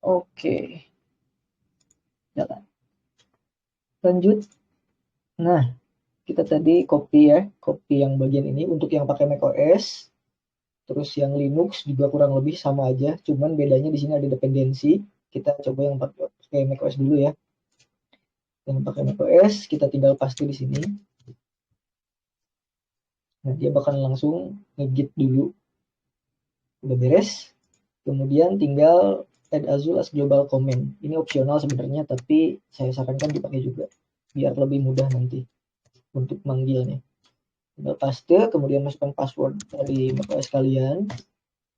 Oke, jalan. Lanjut. Nah, kita tadi copy ya, copy yang bagian ini untuk yang pakai macOS. Terus yang Linux juga kurang lebih sama aja, cuman bedanya di sini ada dependensi. Kita coba yang pakai macOS dulu ya. Yang pakai macOS kita tinggal paste di sini. Nah, dia bakal langsung nge-git dulu. Udah beres. Kemudian tinggal add Azul as global command. Ini opsional sebenarnya, tapi saya sarankan dipakai juga biar lebih mudah nanti untuk manggilnya. Tinggal paste, kemudian masukkan password dari macOS kalian,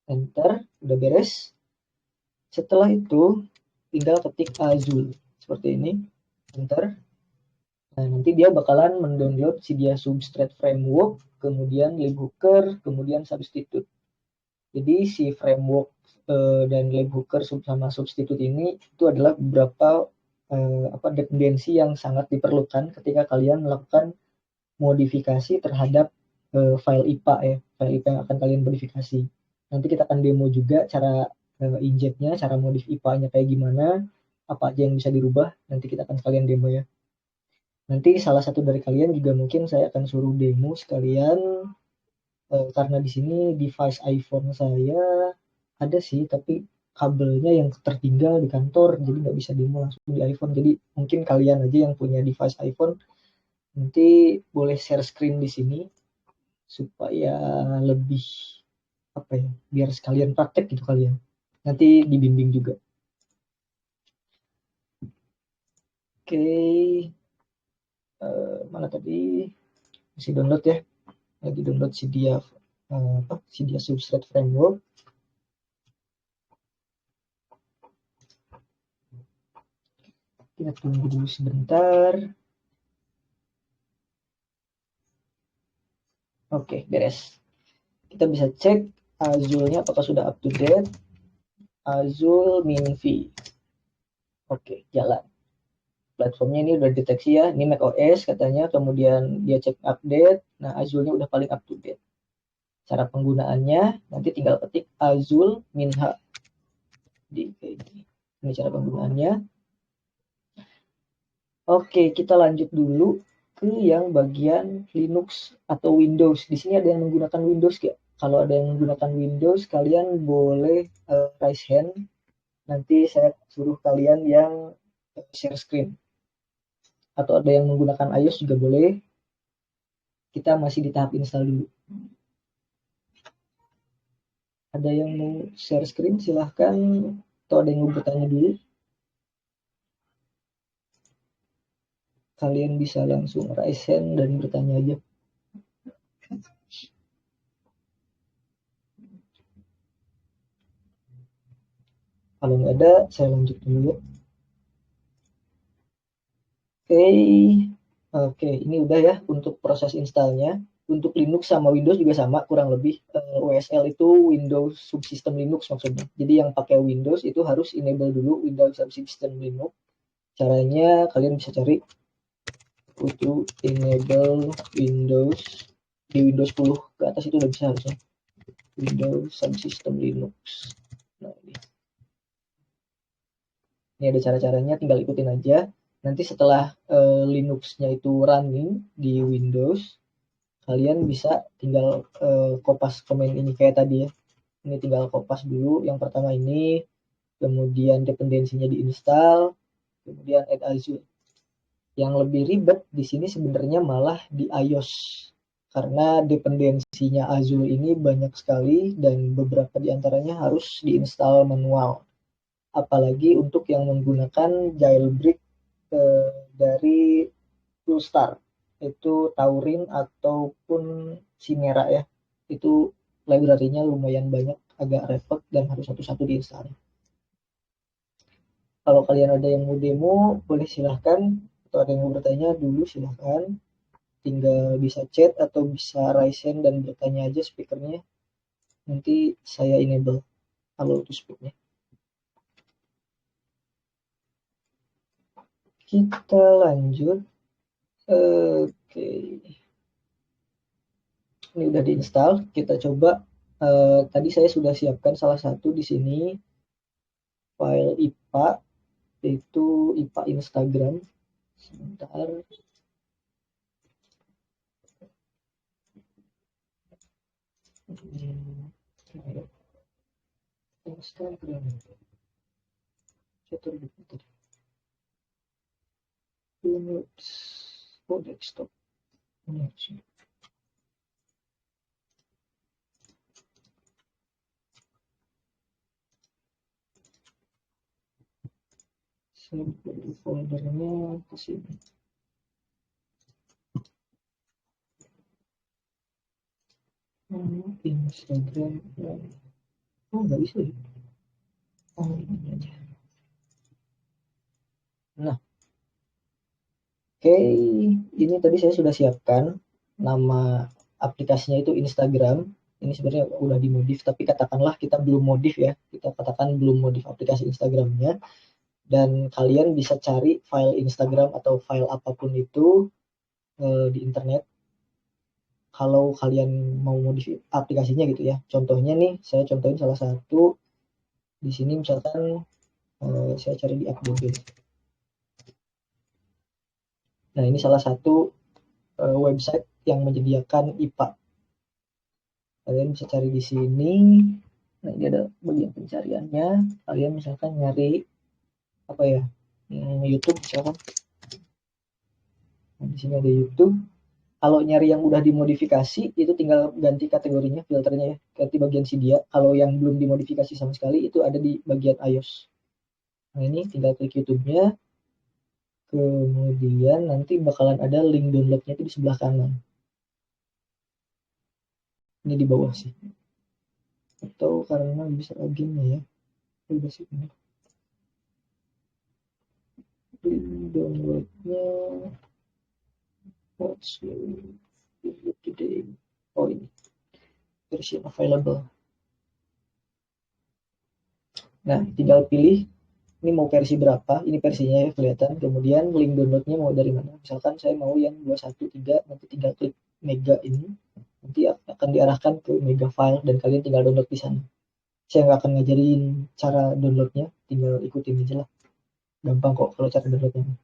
enter, udah beres. Setelah itu tinggal ketik Azul seperti ini, enter. Nah, nanti dia bakalan mendownload Cydia Substrate Framework, kemudian libhooker, kemudian substitute. Jadi si framework dan libhooker sama substitute ini itu adalah beberapa dependensi yang sangat diperlukan ketika kalian melakukan modifikasi terhadap file IPA ya, file IPA yang akan kalian modifikasi. Nanti kita akan demo juga cara injectnya, cara modif IPA-nya kayak gimana, apa aja yang bisa dirubah, nanti kita akan sekalian demo ya. Nanti salah satu dari kalian juga mungkin saya akan suruh demo sekalian, karena di sini device iPhone saya ada sih, tapi kabelnya yang tertinggal di kantor, jadi nggak bisa demo langsung di iPhone. Jadi mungkin kalian aja yang punya device iPhone, nanti boleh share screen di sini supaya lebih apa ya, biar sekalian praktek gitu kalian. Nanti dibimbing juga. Oke, mana tadi masih download ya, lagi download Cydia Substrate Framework. Kita tunggu dulu sebentar. Oke, beres. Kita bisa cek Azul-nya apakah sudah up to date. Azul Minvi. Oke, jalan. Platformnya ini udah deteksi ya, ini macOS katanya, kemudian dia cek update. Nah, Azul-nya udah paling up to date. Cara penggunaannya nanti tinggal ketik Azul Minha di ini. Ini cara penggunaannya. Oke, kita lanjut dulu ke yang bagian Linux atau Windows. Di sini ada yang menggunakan Windows nggak? Kalau ada yang menggunakan Windows, kalian boleh raise hand. Nanti saya suruh kalian yang share screen. Atau ada yang menggunakan iOS juga boleh. Kita masih di tahap install dulu. Ada yang mau share screen, silahkan. Atau ada yang mau bertanya dulu. Kalian bisa langsung raise hand dan bertanya aja. Kalau nggak ada, saya lanjut dulu. Oke, ini udah ya untuk proses installnya. Untuk Linux sama Windows juga sama, kurang lebih. WSL itu Windows Subsystem Linux maksudnya. Jadi yang pakai Windows itu harus enable dulu Windows Subsystem Linux. Caranya kalian bisa cari to enable Windows di Windows 10 ke atas itu udah bisa harusnya. Windows Subsystem Linux. Nah, ini ada cara-caranya, tinggal ikutin aja. Nanti setelah Linux-nya itu running di Windows, kalian bisa tinggal kopas komen ini kayak tadi ya. Ini tinggal kopas dulu yang pertama ini, kemudian dependensinya diinstal, kemudian add Azure. Yang lebih ribet di sini sebenarnya malah di iOS, karena dependensinya Azure ini banyak sekali dan beberapa diantaranya harus diinstal manual. Apalagi untuk yang menggunakan jailbreak dari Toolstar, itu Taurin ataupun Chimera ya. Itu library-nya lumayan banyak, agak repot dan harus satu-satu diinstal. Kalau kalian ada yang mau demo, boleh silahkan. Atau ada yang mau bertanya dulu, silahkan. Tinggal bisa chat atau bisa raise hand dan bertanya aja speakernya. Nanti saya enable allow to speak-nya. Kita lanjut. Oke. Ini udah diinstal. Kita coba. Tadi saya sudah siapkan salah satu di sini. file IPA, yaitu IPA Instagram. Sebentar. Instagram. Oh, desktop. Saya buat foldernya ke sini. Instagram. Oh, nggak bisa ya? Oh, ini aja. Nah, oke, ini tadi saya sudah siapkan nama aplikasinya itu Instagram. Ini sebenarnya udah dimodif, tapi katakanlah kita belum modif ya. Kita katakan belum modif aplikasi Instagramnya. Dan kalian bisa cari file Instagram atau file apapun itu di internet. Kalau kalian mau modif aplikasinya gitu ya. Contohnya nih, saya contohin salah satu. Di sini misalkan saya cari di Update. Nah, ini salah satu website yang menyediakan IPA. Kalian bisa cari di sini. Nah, ini ada bagian pencariannya. Kalian misalkan nyari apa ya? YouTube misalkan. Nah, di sini ada YouTube. Kalau nyari yang udah dimodifikasi, itu tinggal ganti kategorinya, filternya ya. Ganti bagian Cydia. Kalau yang belum dimodifikasi sama sekali, itu ada di bagian iOS. Nah, ini tinggal klik YouTube-nya. Kemudian nanti bakalan ada link download-nya itu di sebelah kanan. Ini di bawah sih. Atau karena bisa login ya. Udah sih ini. Downloadnya what's today. Oh, ini version available. Nah, tinggal pilih ini mau versi berapa, ini versinya ya kelihatan, kemudian link downloadnya mau dari mana. Misalkan saya mau yang 213, nanti tinggal klik mega ini, nanti akan diarahkan ke mega file dan kalian tinggal download di sana. Saya nggak akan ngajarin cara downloadnya, tinggal ikutin aja lah, gampang kok kalau cara downloadnya.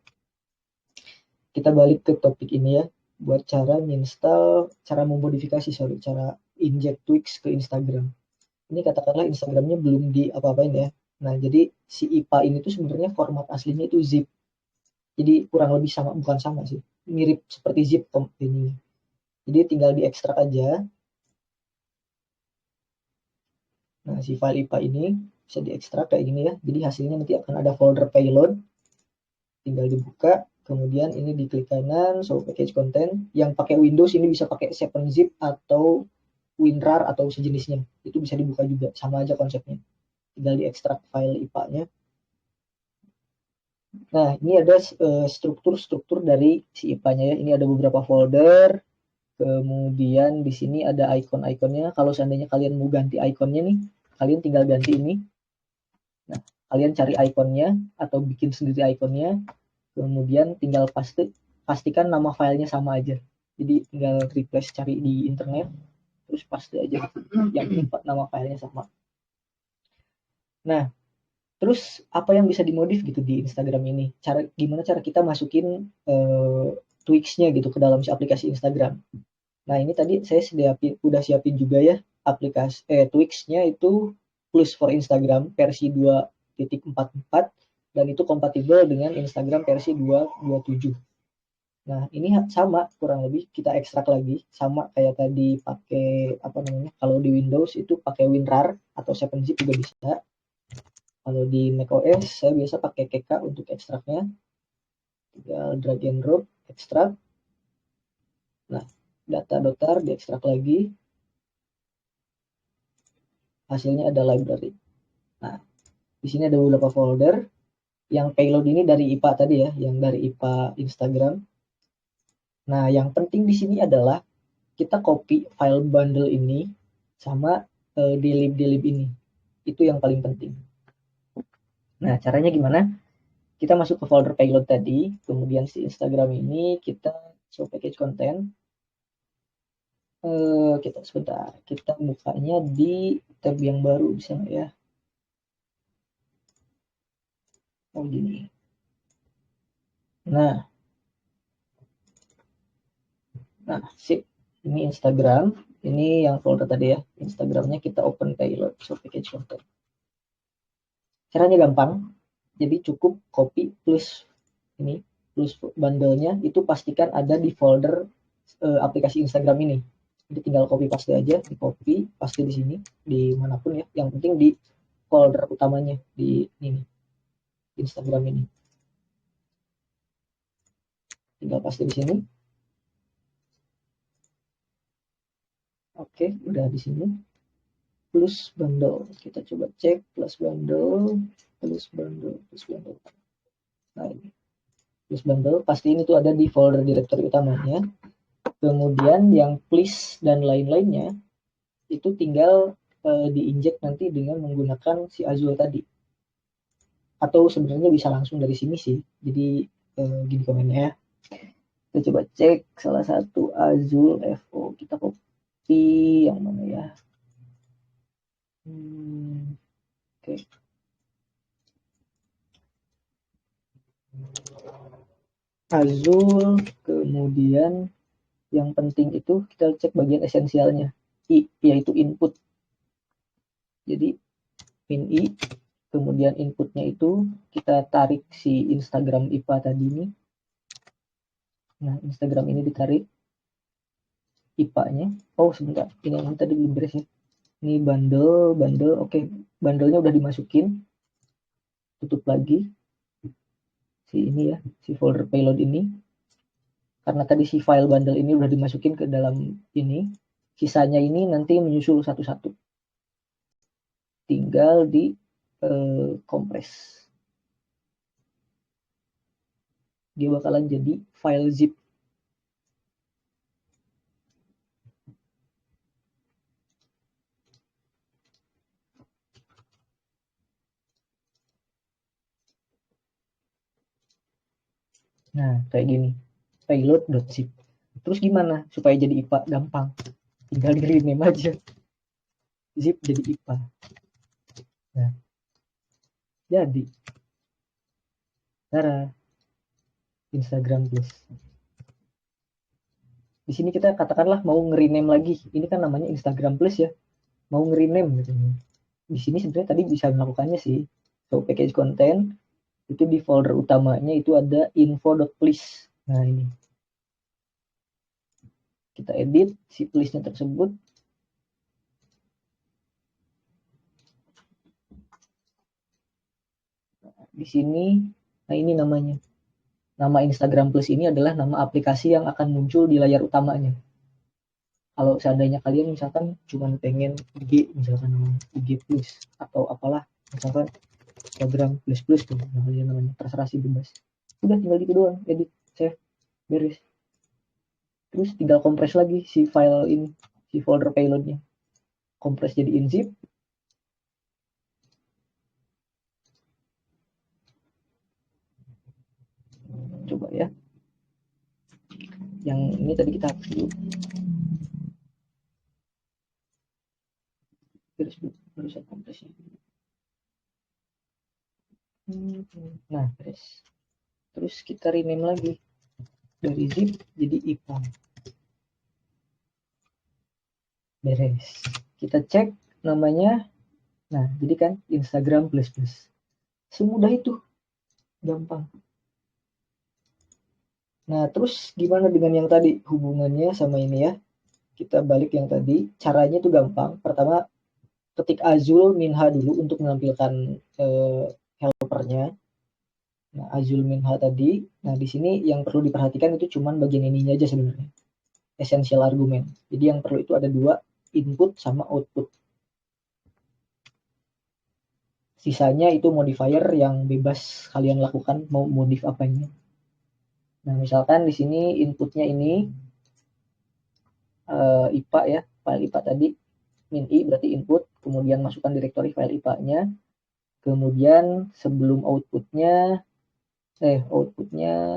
Kita balik ke topik ini ya, buat cara install, cara memodifikasi, cara inject tweaks ke Instagram. Ini katakanlah Instagramnya belum di apa-apain ya. Nah, jadi si IPA ini tuh sebenarnya format aslinya itu zip. Jadi kurang lebih sama, bukan sama sih, mirip seperti zip ini. Jadi tinggal diekstrak aja. Nah, si file IPA ini bisa diekstrak kayak gini ya. Jadi hasilnya nanti akan ada folder payload. Tinggal dibuka, kemudian ini di klik kanan, show package content. Yang pakai Windows ini bisa pakai 7zip atau WinRAR atau sejenisnya. Itu bisa dibuka juga, sama aja konsepnya. Tinggal diekstrak file IPA-nya. Nah, ini ada struktur-struktur dari si IPA-nya ya. Ini ada beberapa folder. Kemudian di sini ada icon-iconnya. Kalau seandainya kalian mau ganti iconnya nih, kalian tinggal ganti ini. Nah, kalian cari iconnya atau bikin sendiri iconnya. Kemudian tinggal pastikan nama filenya sama aja. Jadi tinggal replace cari di internet, terus paste aja yang ini nama filenya sama. Nah, terus apa yang bisa dimodif gitu di Instagram ini? Gimana cara kita masukin tweaks-nya gitu ke dalam si aplikasi Instagram. Nah, ini tadi saya udah siapin juga ya aplikasi tweaks-nya itu plus for Instagram versi 2.44 dan itu kompatibel dengan Instagram versi 2.27. Nah, ini sama kurang lebih kita ekstrak lagi sama kayak tadi pakai apa namanya? Kalau di Windows itu pakai WinRAR atau 7zip juga bisa. Kalau di macOS saya biasa pakai KK untuk ekstraknya. Tinggal drag and drop, ekstrak. Nah, data dotar diekstrak lagi. Hasilnya ada library. Nah, di sini ada beberapa folder. Yang payload ini dari IPA tadi ya, yang dari IPA Instagram. Nah, yang penting di sini adalah kita copy file bundle ini sama delib ini. Itu yang paling penting. Nah, caranya gimana? Kita masuk ke folder payload tadi, kemudian si Instagram ini kita show package content. Kita sebentar, kita bukanya di tab yang baru bisa nggak ya? Oh gini. Nah, sip. Ini Instagram. Ini yang folder tadi ya. Instagramnya kita open payload so package content. Caranya gampang. Jadi cukup copy plus ini plus bundle-nya itu pastikan ada di folder aplikasi Instagram ini. Jadi tinggal copy paste aja, di copy paste di sini, di manapun ya. Yang penting di folder utamanya di ini Instagram ini. Tinggal paste di sini. Oke, udah di sini. Plus bundle. Kita coba cek plus bundle, plus bundle, plus bundle. Nah, ini. Plus bundle pasti ini tuh ada di folder directory utamanya. Kemudian yang please dan lain-lainnya itu tinggal diinjek nanti dengan menggunakan si Azul tadi. Atau sebenarnya bisa langsung dari sini sih. Jadi gini komennya ya. Kita coba cek salah satu Azul FO. Kita copy yang mana ya? Oke. Azul, kemudian yang penting itu kita cek bagian esensialnya, yaitu input. Jadi min i, kemudian inputnya itu kita tarik si Instagram IPA tadi ini. Nah, Instagram ini ditarik IPA-nya. Oh, sebentar, ini tadi belum beres ya. Ini bundle, oke. Bundle-nya udah dimasukin. Tutup lagi. Si ini ya, si folder payload ini. Karena tadi si file bundle ini udah dimasukin ke dalam ini, sisanya ini nanti menyusul satu-satu. Tinggal di kompres. Dia bakalan jadi file zip. Nah, kayak gini. Payload.zip. Terus gimana supaya jadi IPA? Gampang. Tinggal di rename aja. Zip jadi IPA. Nah, jadi cara Instagram Plus. Di sini kita katakanlah mau nge-rename lagi. Ini kan namanya Instagram Plus ya. Mau nge-rename gitu. Di sini sebenarnya tadi bisa melakukannya sih. So, package content itu di folder utamanya itu ada info.please. Nah, ini. Kita edit si please-nya tersebut. Di sini, nah ini namanya. Nama Instagram Plus ini adalah nama aplikasi yang akan muncul di layar utamanya. Kalau seandainya kalian misalkan cuma pengen IG, misalkan namanya IG Plus atau apalah, misalkan Instagram Plus Plus tuh namanya, terserah sih bebas. Udah tinggal gitu doang, edit, save, beres. Terus tinggal kompres lagi si file ini, si folder payloadnya. Kompres jadi zip. Coba ya. Yang ini tadi kita hapus dulu. Baru saya kompresnya. Nah, beres. Terus kita rename lagi dari zip jadi IPA. Beres. Kita cek namanya. Nah, jadi kan Instagram Plus Plus. Semudah itu. Gampang. Nah, terus gimana dengan yang tadi hubungannya sama ini ya? Kita balik yang tadi. Caranya itu gampang. Pertama, ketik Azul Minha dulu untuk menampilkan helpernya. Nah, Azul Minha tadi. Nah, di sini yang perlu diperhatikan itu cuman bagian ininya aja sebenarnya. Essential argument. Jadi yang perlu itu ada dua, input sama output. Sisanya itu modifier yang bebas kalian lakukan mau modif apanya. Nah, misalkan di sini inputnya ini IPA ya, file IPA tadi, min i berarti input, kemudian masukkan directory file IPA-nya, kemudian sebelum outputnya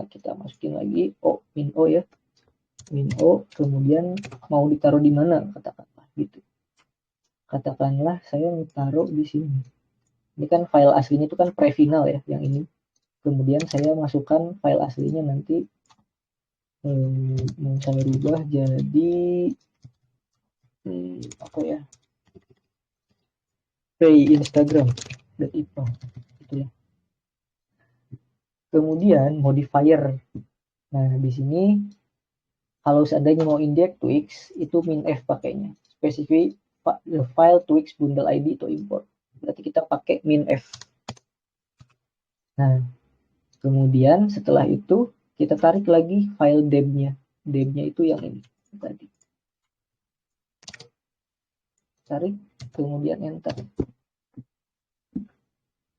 kita masukin lagi min o ya, min o, kemudian mau ditaruh di mana katakanlah gitu. Katakanlah saya mau taruh di sini. Ini kan file aslinya itu kan prefinal ya, yang ini. kemudian saya masukkan file aslinya nanti, saya rubah jadi apa ya, pay Instagram.ipa gitu ya. Kemudian modifier. Nah, di sini kalau seandainya mau inject Twix itu -f pakainya. Spesifik the file Twix bundle ID to import. Berarti kita pakai -f. Nah, kemudian setelah itu kita tarik lagi file deb-nya. Deb-nya itu yang ini tadi. Tarik, kemudian enter.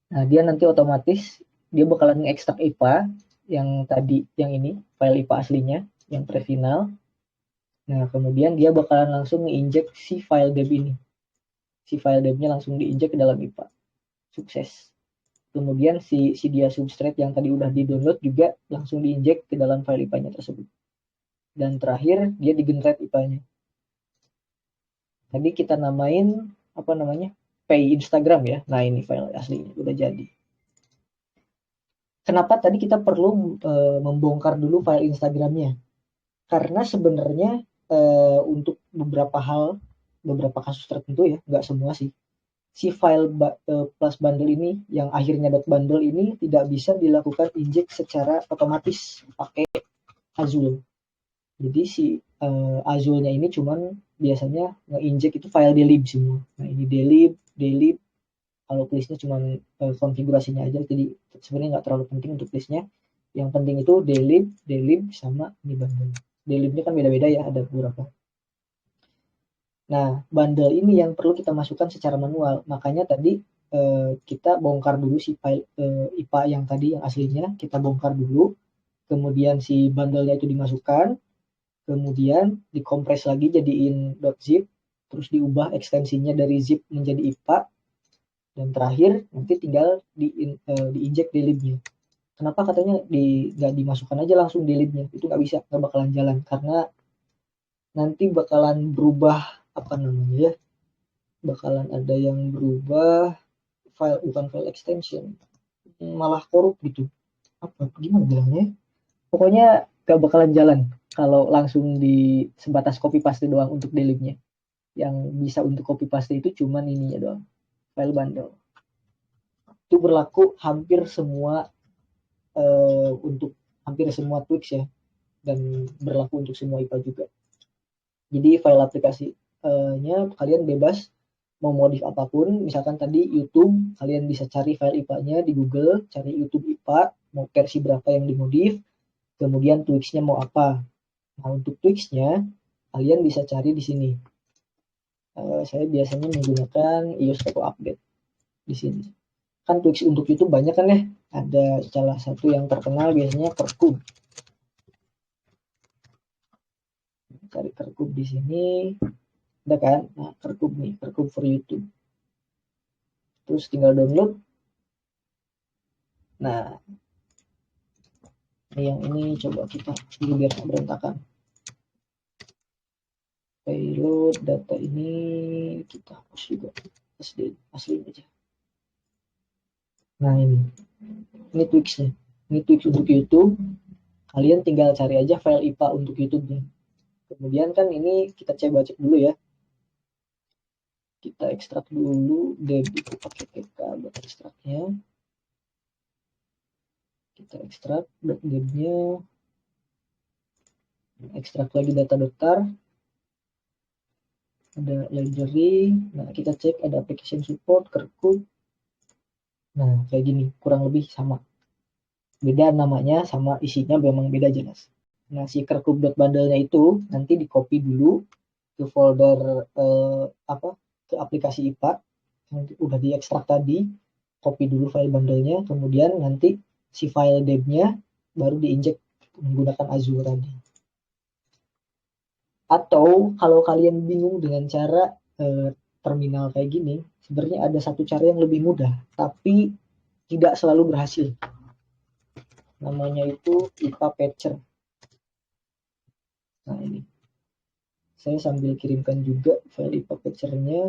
Nah, dia nanti otomatis dia bakalan ngekstrak IPA yang tadi, yang ini, file IPA aslinya, yang terfinal. Nah, kemudian dia bakalan langsung nge-inject si file deb ini. Si file deb-nya langsung di-inject ke dalam IPA. Sukses. Kemudian si dia substrate yang tadi udah di-download juga langsung di-inject ke dalam file IPA-nya tersebut. Dan terakhir, dia di-generate IPA-nya. Tadi kita namain, apa namanya, pay Instagram ya. Nah, ini file aslinya, udah jadi. Kenapa tadi kita perlu membongkar dulu file Instagramnya? Karena sebenarnya untuk beberapa hal, beberapa kasus tertentu ya, nggak semua sih, si file plus bundle ini yang akhirnya .bundle ini tidak bisa dilakukan inject secara otomatis pakai Azul. Jadi si Azulnya ini cuman biasanya nge-inject itu file delib semua. Nah, ini delib. Kalau listnya cuma konfigurasinya aja, jadi sebenarnya nggak terlalu penting untuk listnya. Yang penting itu delib sama ini bundle. Delibnya kan beda-beda ya, ada beberapa. Nah, bundle ini yang perlu kita masukkan secara manual. Makanya tadi kita bongkar dulu si file IPA yang tadi yang aslinya, kita bongkar dulu. Kemudian si bundle-nya itu dimasukkan, kemudian dikompres lagi jadiin .zip, terus diubah ekstensinya dari zip menjadi IPA. Dan terakhir nanti tinggal di-inject delibnya. Kenapa katanya nggak dimasukkan aja langsung delibnya? Itu nggak bisa, nggak bakalan jalan karena nanti bakalan berubah apa namanya ya? Bakalan ada yang berubah file, bukan file extension, malah korup gitu. Apa gimana bilangnya? Pokoknya nggak bakalan jalan kalau langsung di sebatas copy paste doang untuk delibnya. Yang bisa untuk copy paste itu cuman ininya doang, file bundle. Itu berlaku hampir semua untuk hampir semua Twix ya, dan berlaku untuk semua IPA juga. Jadi file aplikasinya kalian bebas mau modif apapun. Misalkan tadi YouTube, kalian bisa cari file IPA-nya di Google, cari YouTube IPA, mau versi berapa yang dimodif, kemudian Twix-nya mau apa. Nah, untuk Twix-nya kalian bisa cari di sini. Saya biasanya menggunakan iOS Auto Update di sini. Kan Twix untuk YouTube banyak kan ya, ada salah satu yang terkenal biasanya Kerkub. Cari Kerkub di sini, ada kan? Nah, Kerkub nih, Kerkub for YouTube. Terus tinggal download. Nah, yang ini coba kita dulu biar berantakan. Payload data ini kita hapus juga, asli aja. Nah, ini Twix-nya. Ini Twix untuk YouTube. Kalian tinggal cari aja file IPA untuk YouTube-nya. Kemudian kan ini kita coba cek dulu ya. Kita ekstrak dulu deb itu pakai tk buat ekstraknya. Kita ekstrak deb-nya. Ekstrak lagi data dotar. Ada library. Nah, kita cek ada application support, Kerkub. Nah, kayak gini, kurang lebih sama. Beda namanya sama isinya memang beda jelas. Nah, si kerkub.bundle-nya itu nanti di-copy dulu ke folder ke aplikasi IPA yang udah diekstrak tadi, copy dulu file bundle-nya, kemudian nanti si file deb-nya baru di-inject menggunakan Azure tadi. Atau kalau kalian bingung dengan cara terminal kayak gini, sebenarnya ada satu cara yang lebih mudah, tapi tidak selalu berhasil. Namanya itu IPA Patcher. Nah, ini saya sambil kirimkan juga file IPA Patcher-nya.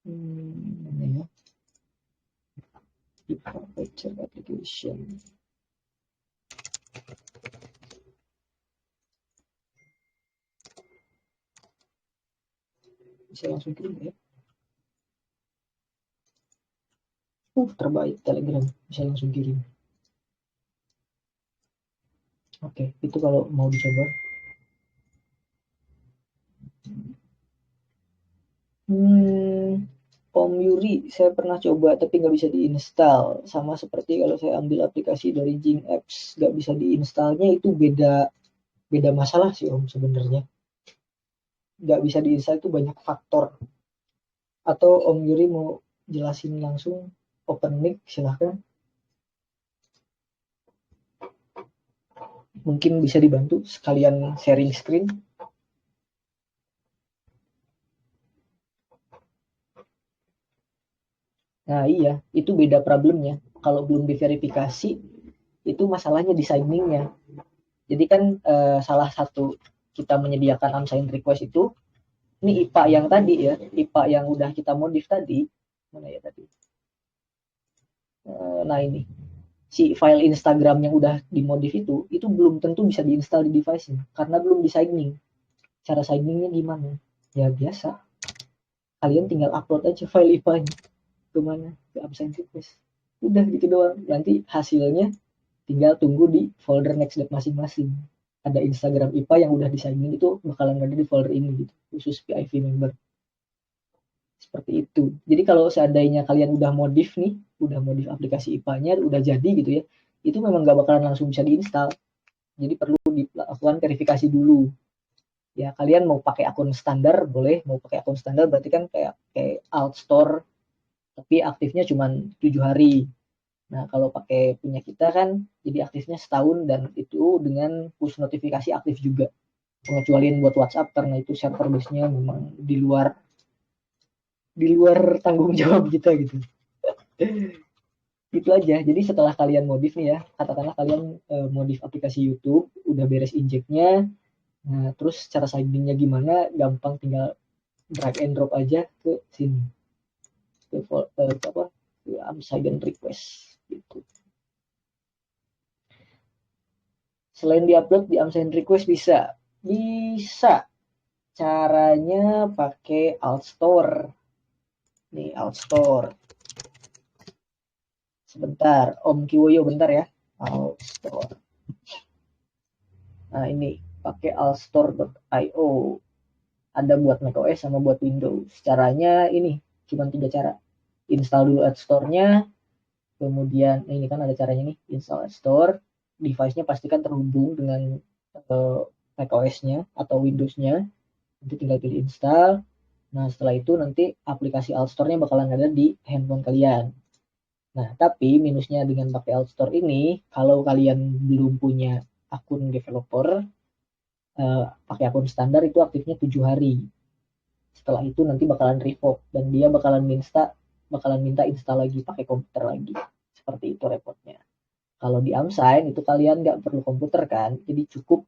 Mana ya? IPA Picture Application. Bisa langsung kirim ya. Terbaik Telegram, bisa langsung kirim. Oke, itu kalau mau dicoba. Om Yuri, saya pernah coba tapi nggak bisa diinstal. Sama seperti kalau saya ambil aplikasi dari Jing Apps, nggak bisa diinstalnya, itu beda masalah sih Om sebenarnya. Nggak bisa diinstal itu banyak faktor. Atau Om Yuri mau jelasin langsung, open mic silahkan. Mungkin bisa dibantu sekalian sharing screen. Nah iya, itu beda problemnya. Kalau belum diverifikasi, itu masalahnya di signingnya. Jadi kan salah satu kita menyediakan unsigned request itu, ini IPA yang tadi ya, IPA yang udah kita modif tadi, mana ya tadi? Nah ini, si file Instagram yang udah dimodif itu belum tentu bisa diinstal di device-nya, karena belum di signing. Cara signingnya gimana? Ya biasa, kalian tinggal upload aja file IPA-nya. Kemana? Ke unsigned request. Udah gitu doang. Nanti hasilnya tinggal tunggu di folder Nextstep masing-masing. Ada Instagram IPA yang udah di-signing itu bakalan ada di folder ini gitu, khusus PIV member. Seperti itu. Jadi kalau seandainya kalian udah modif nih, udah modif aplikasi IPA-nya, udah jadi gitu ya, itu memang nggak bakalan langsung bisa diinstal. Jadi perlu dilakukan verifikasi dulu. Ya kalian mau pakai akun standar boleh, mau pakai akun standar berarti kan kayak alt store, tapi aktifnya cuma 7 hari. Nah, kalau pakai punya kita kan jadi aktifnya setahun dan itu dengan push notifikasi aktif juga. Pengecualian buat WhatsApp karena itu server base-nya memang di luar tanggung jawab kita gitu. Itu aja. Jadi setelah kalian modif nih ya, katakanlah kalian modif aplikasi YouTube, udah beres injeknya, nah terus cara signingnya gimana? Gampang, tinggal drag and drop aja ke sini, ke unsigned request gitu. Selain diupload di unsigned request bisa caranya pakai alt store. Nih alt store. Sebentar, Om Kiwoyo bentar ya. Alt store. Nah ini pakai altstore.io. Ada buat macOS sama buat Windows. Caranya ini cuma 3 cara. Install dulu App Store-nya, kemudian ini kan ada caranya nih, install App Store, device-nya pastikan terhubung dengan macOS-nya atau Windows-nya, nanti tinggal pilih install. Nah setelah itu nanti aplikasi Altstore-nya bakalan ada di handphone kalian. Nah tapi minusnya dengan pakai Altstore ini, kalau kalian belum punya akun developer, pakai akun standar itu aktifnya 7 hari. Setelah itu nanti bakalan revoke dan dia bakalan minta install lagi pakai komputer lagi. Seperti itu repotnya. Kalau di Amsign itu kalian nggak perlu komputer kan, jadi cukup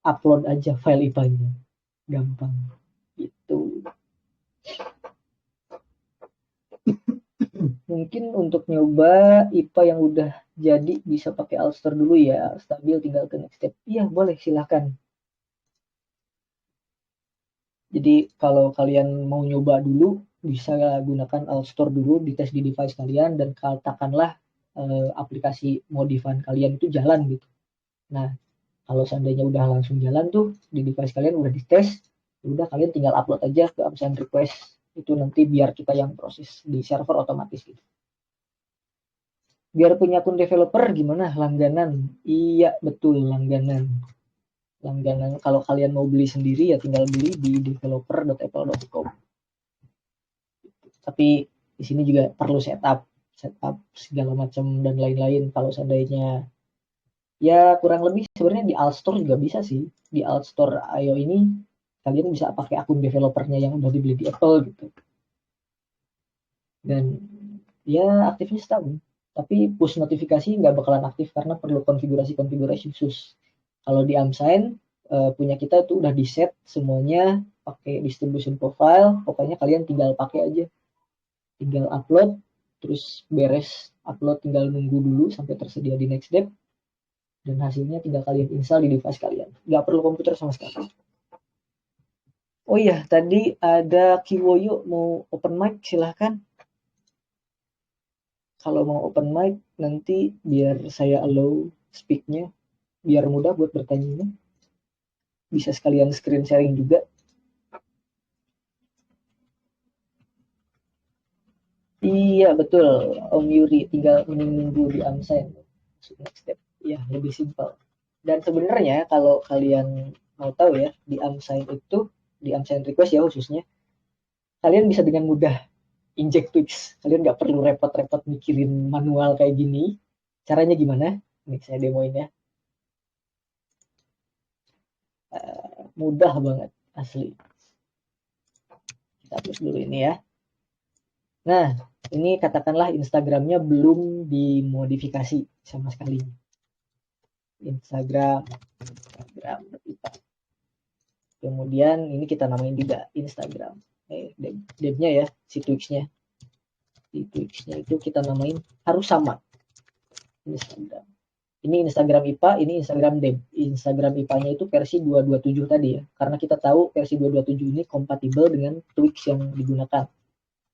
upload aja file IPA-nya. Gampang. Gitu. Mungkin untuk nyoba IPA yang udah jadi bisa pakai Alster dulu ya, stabil tinggal ke next step. Iya, boleh silahkan. Jadi kalau kalian mau nyoba dulu, bisa gunakan Alstore dulu, dites di device kalian, dan katakanlah aplikasi modifan kalian itu jalan gitu. Nah, kalau seandainya udah langsung jalan tuh, di device kalian udah dites, udah kalian tinggal upload aja ke absen request. Itu nanti biar kita yang proses di server otomatis gitu. Biar punya akun developer gimana? Langganan. Iya, betul, langganan. Langganan. Kalau kalian mau beli sendiri ya tinggal beli di developer.apple.com. Tapi di sini juga perlu setup segala macam dan lain-lain. Kalau seandainya ya kurang lebih sebenarnya di Altstore juga bisa sih. Di Altstore IO ini kalian bisa pakai akun developernya yang udah dibeli di Apple gitu. Dan ya aktifnya setahun. Tapi push notifikasi nggak bakalan aktif karena perlu konfigurasi khusus. Kalau di Amsign punya kita tuh udah di set semuanya pakai distribution profile. Pokoknya kalian tinggal pakai aja, tinggal upload, terus beres upload tinggal nunggu dulu sampai tersedia di Nextstep, dan hasilnya tinggal kalian install di device kalian. Nggak perlu komputer sama sekali. Oh iya, tadi ada Kiwoyo mau open mic, silahkan. Kalau mau open mic, nanti biar saya allow speak-nya, biar mudah buat bertanya. Bisa sekalian screen sharing juga. Iya, betul, Om Yuri. Tinggal menunggu di Amsign. Next step. Ya, lebih simpel. Dan sebenarnya kalau kalian mau tahu ya, di Amsign itu, di Amsign request ya khususnya, kalian bisa dengan mudah inject tweaks. Kalian nggak perlu repot-repot mikirin manual kayak gini. Caranya gimana? Ini saya demoin ya. Mudah banget, asli. Kita hapus dulu ini ya. Nah, ini katakanlah Instagramnya belum dimodifikasi sama sekali. Instagram. Kemudian ini kita namain juga Instagram. Debnya ya, si Twix-nya. Si Twix-nya itu kita namain harus sama. Instagram. Ini Instagram IPA, ini Instagram Deb. Instagram IPA-nya itu versi 227 tadi ya. Karena kita tahu versi 227 ini kompatibel dengan Twix yang digunakan.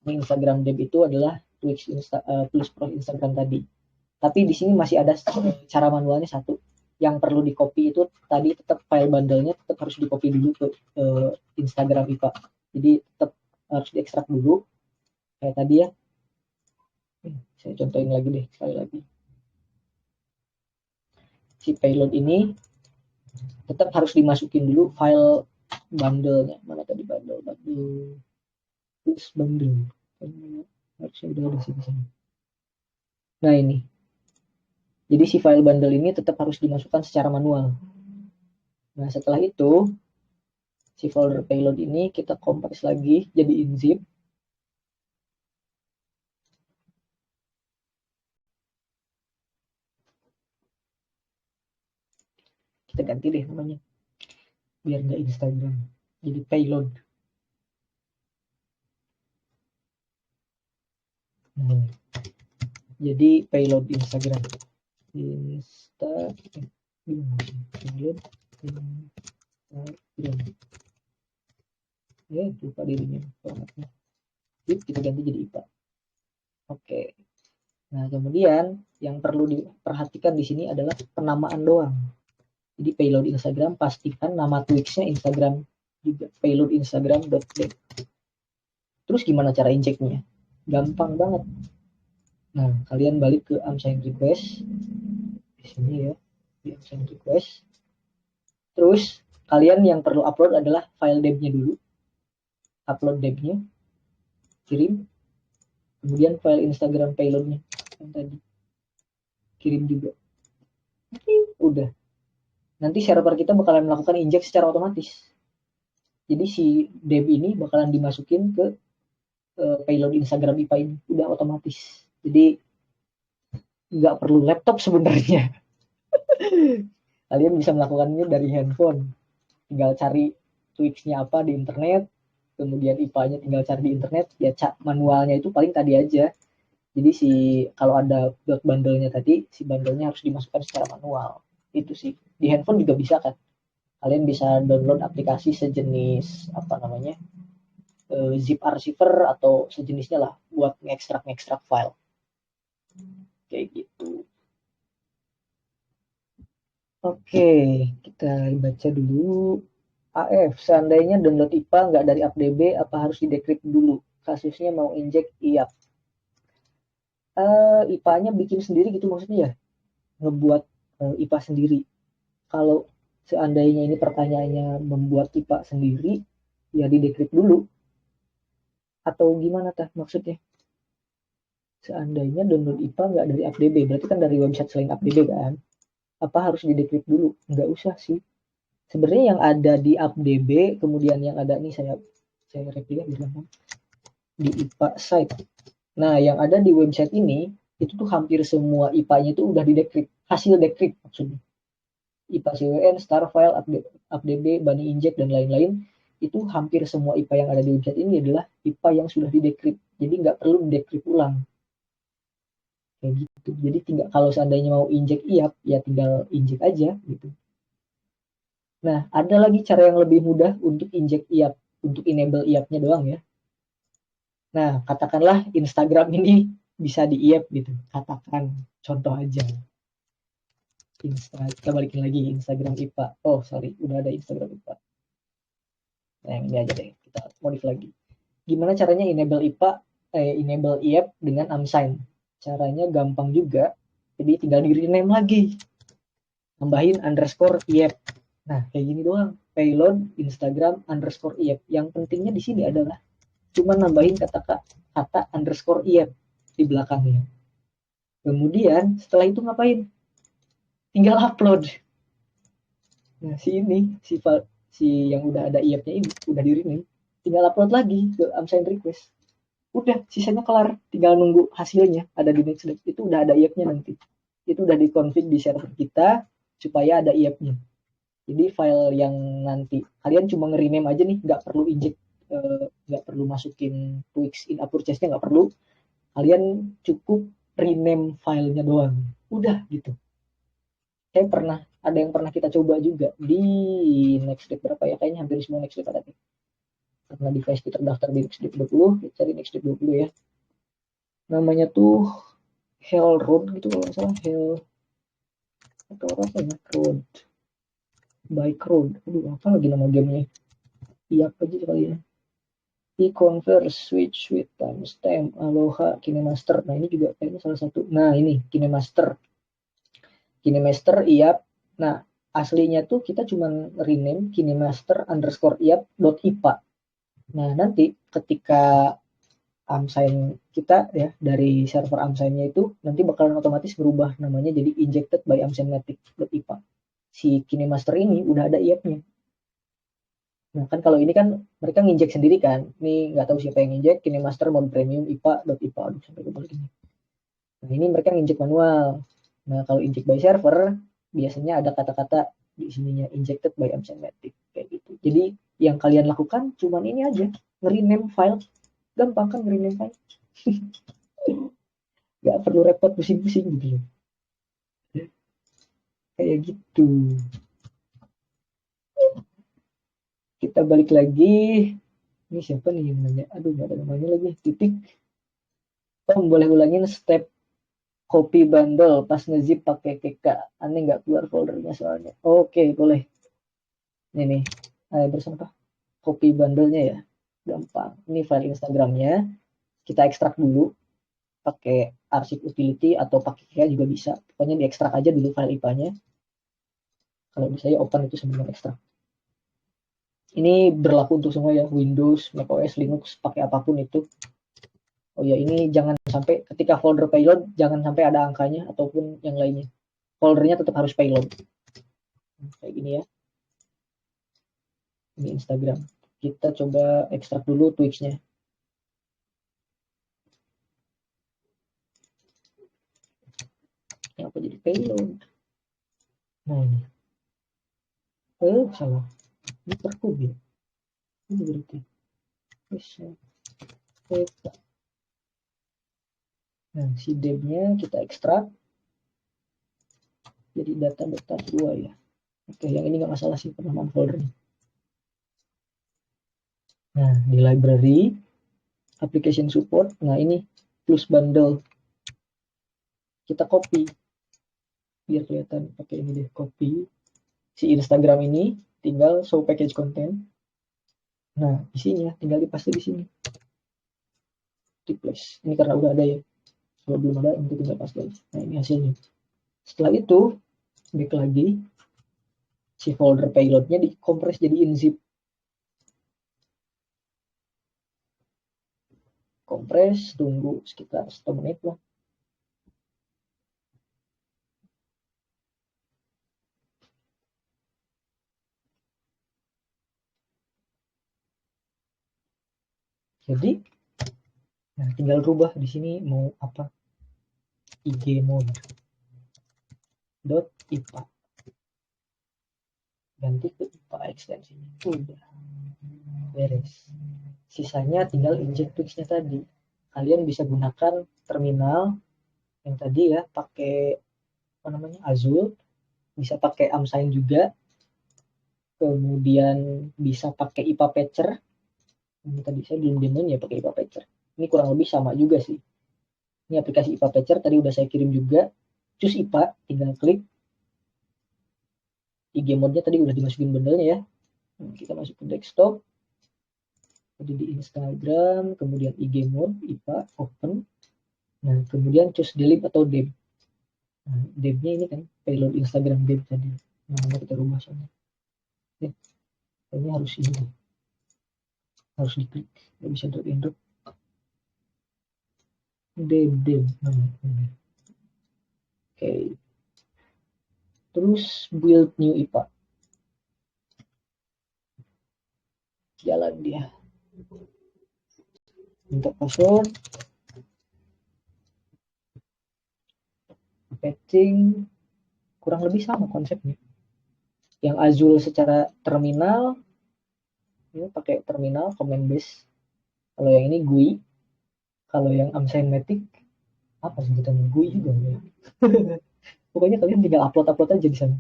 Ini Instagram Deb itu adalah Twix Plus Pro Instagram tadi. Tapi di sini masih ada cara manualnya satu. Yang perlu di copy itu tadi tetap file bundle-nya tetap harus di copy dulu ke Instagram IPA. Jadi tetap harus diekstrak dulu kayak tadi ya. Saya contohin lagi deh sekali lagi. Si payload ini tetap harus dimasukin dulu file bundle-nya. Mana tadi bundle? Terus bundle. Harusnya udah ada sini. Nah ini. Jadi si file bundle ini tetap harus dimasukkan secara manual. Nah setelah itu si folder payload ini kita kompres lagi jadi zip. Kita ganti deh namanya biar nggak Instagram, jadi payload. Jadi payload Instagram. Payload Instagram. Lupa dirinya formatnya. Kita ganti jadi IPA. Oke. Nah kemudian yang perlu diperhatikan di sini adalah penamaan doang. Jadi payload Instagram pastikan nama Twix-nya Instagram juga, payload Instagram.deb. Terus gimana cara injectnya? Gampang banget. Nah, kalian balik ke Amsign request di sini ya, di Amsign request. Terus kalian yang perlu upload adalah file deb-nya dulu. Upload deb-nya, kirim. Kemudian file Instagram payload-nya yang tadi kirim juga. Udah. Nanti server kita bakalan melakukan inject secara otomatis. Jadi si deb ini bakalan dimasukin ke payload Instagram IPA ini, udah otomatis. Jadi nggak perlu laptop sebenarnya. Kalian bisa melakukannya dari handphone. Tinggal cari Twix-nya apa di internet, kemudian IPA-nya tinggal cari di internet, ya manualnya itu paling tadi aja. Jadi kalau ada bundle-nya tadi, si bundle-nya harus dimasukkan secara manual. Itu sih. Di handphone juga bisa kan. Kalian bisa download aplikasi sejenis zip receiver atau sejenisnya lah buat ngekstrak file. Kayak gitu. Oke, kita baca dulu. AF, seandainya download IPA nggak dari AppDB, apa harus di-decrypt dulu? Kasusnya mau inject IAP. IPA-nya bikin sendiri gitu maksudnya ya? Ngebuat IPA sendiri. Kalau seandainya ini pertanyaannya membuat IPA sendiri, ya di-decrypt dulu. Atau gimana tah maksudnya? Seandainya download IPA nggak dari AppDB, berarti kan dari website selain AppDB kan? Apa harus di-decrypt dulu? Nggak usah sih. Sebenarnya yang ada di AppDB, kemudian yang ada nih saya replika di IPA site. Nah, yang ada di website ini itu tuh hampir semua IPA-nya itu udah di-decrypt, hasil decrypt maksudnya. IPA CWN, star file, AppDB, bunny inject dan lain-lain, itu hampir semua IPA yang ada di website ini adalah IPA yang sudah di-decrypt. Jadi nggak perlu di-decrypt ulang. kayak gitu. Jadi tinggal kalau seandainya mau injek IAP ya tinggal injek aja gitu. Nah, ada lagi cara yang lebih mudah untuk injek IAP, untuk enable IAP-nya doang ya. Nah, katakanlah Instagram ini bisa di IAP gitu. Katakan contoh aja. Kita balikin lagi Instagram IPA. Oh, sorry, udah ada Instagram IPA. Nah, yang ini aja deh, kita modif lagi. Gimana caranya enable IPA, enable IAP dengan unsigned? Caranya gampang juga. Jadi tinggal di rename lagi. Tambahin underscore IAP. Nah, kayak gini doang. Payload Instagram underscore IAP. Yang pentingnya di sini adalah cuma nambahin kata underscore IAP di belakangnya. Kemudian setelah itu ngapain? Tinggal upload. Nah, si yang udah ada IAP-nya ini udah di rename, tinggal upload lagi ke unsigned request. Udah, sisanya kelar. Tinggal nunggu hasilnya ada di Nextstep. Itu udah ada IAP-nya nanti. Itu udah dikonfig di server kita supaya ada IAP-nya. Jadi file yang nanti kalian cuma nge-rename aja nih, nggak perlu inject, nggak perlu masukin tweaks in upper chest-nya, nggak perlu. Kalian cukup rename filenya doang. Udah gitu. Kayak ada yang pernah kita coba juga di Nextstep berapa ya? Kayaknya hampir semua Nextstep ada nih. Karena device kita terdaftar di Nextstep 20, kita cari Nextstep 20 ya. Namanya tuh Hell Road gitu kalau nggak salah, Hell atau apa ya, Road, Bike Road. Aduh, apa lagi nama gamenya? Iya aja kali ya. E-Converse, Switch, Sweet, Timestamp, Aloha, KineMaster. Nah ini juga kayaknya salah satu. Nah ini KineMaster. KineMaster IAP. Nah aslinya tuh kita cuma rename KineMaster underscore IAP dot IPA. Nah nanti ketika unsign kita ya dari server unsign-nya itu nanti bakalan otomatis berubah namanya jadi injected by unsignmatic.ipa. Si KineMaster ini udah ada IAP-nya. Nah kan kalau ini kan mereka nginjek sendiri kan. Ini nggak tahu siapa yang nginjek. KineMaster mode premium IPA.ipa. Aduh sampai lupa lagi. Nah ini mereka nginjek manual. Nah kalau inject by server biasanya ada kata-kata di sininya injected by unsignmatic kayak gitu. Jadi yang kalian lakukan cuman ini aja, nge-rename file. Gampang kan nge-rename file. Nggak perlu repot pusing-pusing gitu loh. Kayak gitu. Kita balik lagi. Ini siapa nih yang nanya? Aduh, nggak ada namanya lagi. Titik. Om, boleh ulangin step copy bundle pas ngezip pakai KK. Aneh nggak keluar foldernya soalnya. Oke, boleh. Ini nih. Bersama apa? Copy bundle-nya ya. Gampang. Ini file Instagramnya. Kita ekstrak dulu. Pakai arsip utility atau pakai KK juga bisa. Pokoknya diekstrak aja dulu file IPA-nya. Kalau misalnya open itu sebelum ekstrak. Ini berlaku untuk semua ya, Windows, macOS, Linux, pakai apapun itu. Oh ya, ini jangan sampai ketika folder payload, jangan sampai ada angkanya ataupun yang lainnya. Foldernya tetap harus payload. Kayak gini ya. Ini Instagram. Kita coba ekstrak dulu tweaks-nya. Ini apa jadi payload? Nah ini. Salah. Ini perkub ya. Ini berarti. Nah, si deb-nya kita ekstrak. Jadi data 2 ya. Oke, yang ini nggak masalah sih penamaan foldernya. Nah, di library, application support, nah ini plus bundle. Kita copy. Biar kelihatan pakai ini deh, copy. Si Instagram ini tinggal show package content. Nah, isinya tinggal dipaste di sini. Replace. Ini karena udah ada ya. Kalau belum ada, nanti tinggal paste aja. Nah, ini hasilnya. Setelah itu, back lagi. Si folder payloadnya dikompres jadi inzip. Kompres, tunggu sekitar 1 menit lah. Jadi, nah tinggal rubah di sini mau apa? IG mode dot IPA. Ganti ke IPA ekstensinya. Udah. Beres. Sisanya tinggal inject tweaks-nya tadi. Kalian bisa gunakan terminal yang tadi ya, pakai apa namanya, Azul, bisa pakai Amsign juga, kemudian bisa pakai IPA Patcher. Ini tadi saya belum demoin ya pakai IPA Patcher. Ini kurang lebih sama juga sih. Ini aplikasi IPA Patcher tadi udah saya kirim juga. Choose IPA, tinggal klik. IG mode-nya tadi udah dimasukin bundle-nya ya. Nah, kita masuk ke desktop. Jadi di Instagram, kemudian IG mode, IPA, open. Nah, kemudian choose delete atau deb. Nah, debnya ini kan payload Instagram deb tadi. Namanya kita rubah soalnya. Ini harus ini, harus diklik. Nggak bisa drag and drop. Deb. Oke. Terus build new IPA. Jalan dia. Untuk password, patching, kurang lebih sama konsepnya. Yang Azul secara terminal, ini pakai terminal command base. Kalau yang ini GUI, kalau yang Amsematic apa sih kita GUI juga ya. Pokoknya kalian tinggal upload aja di sana.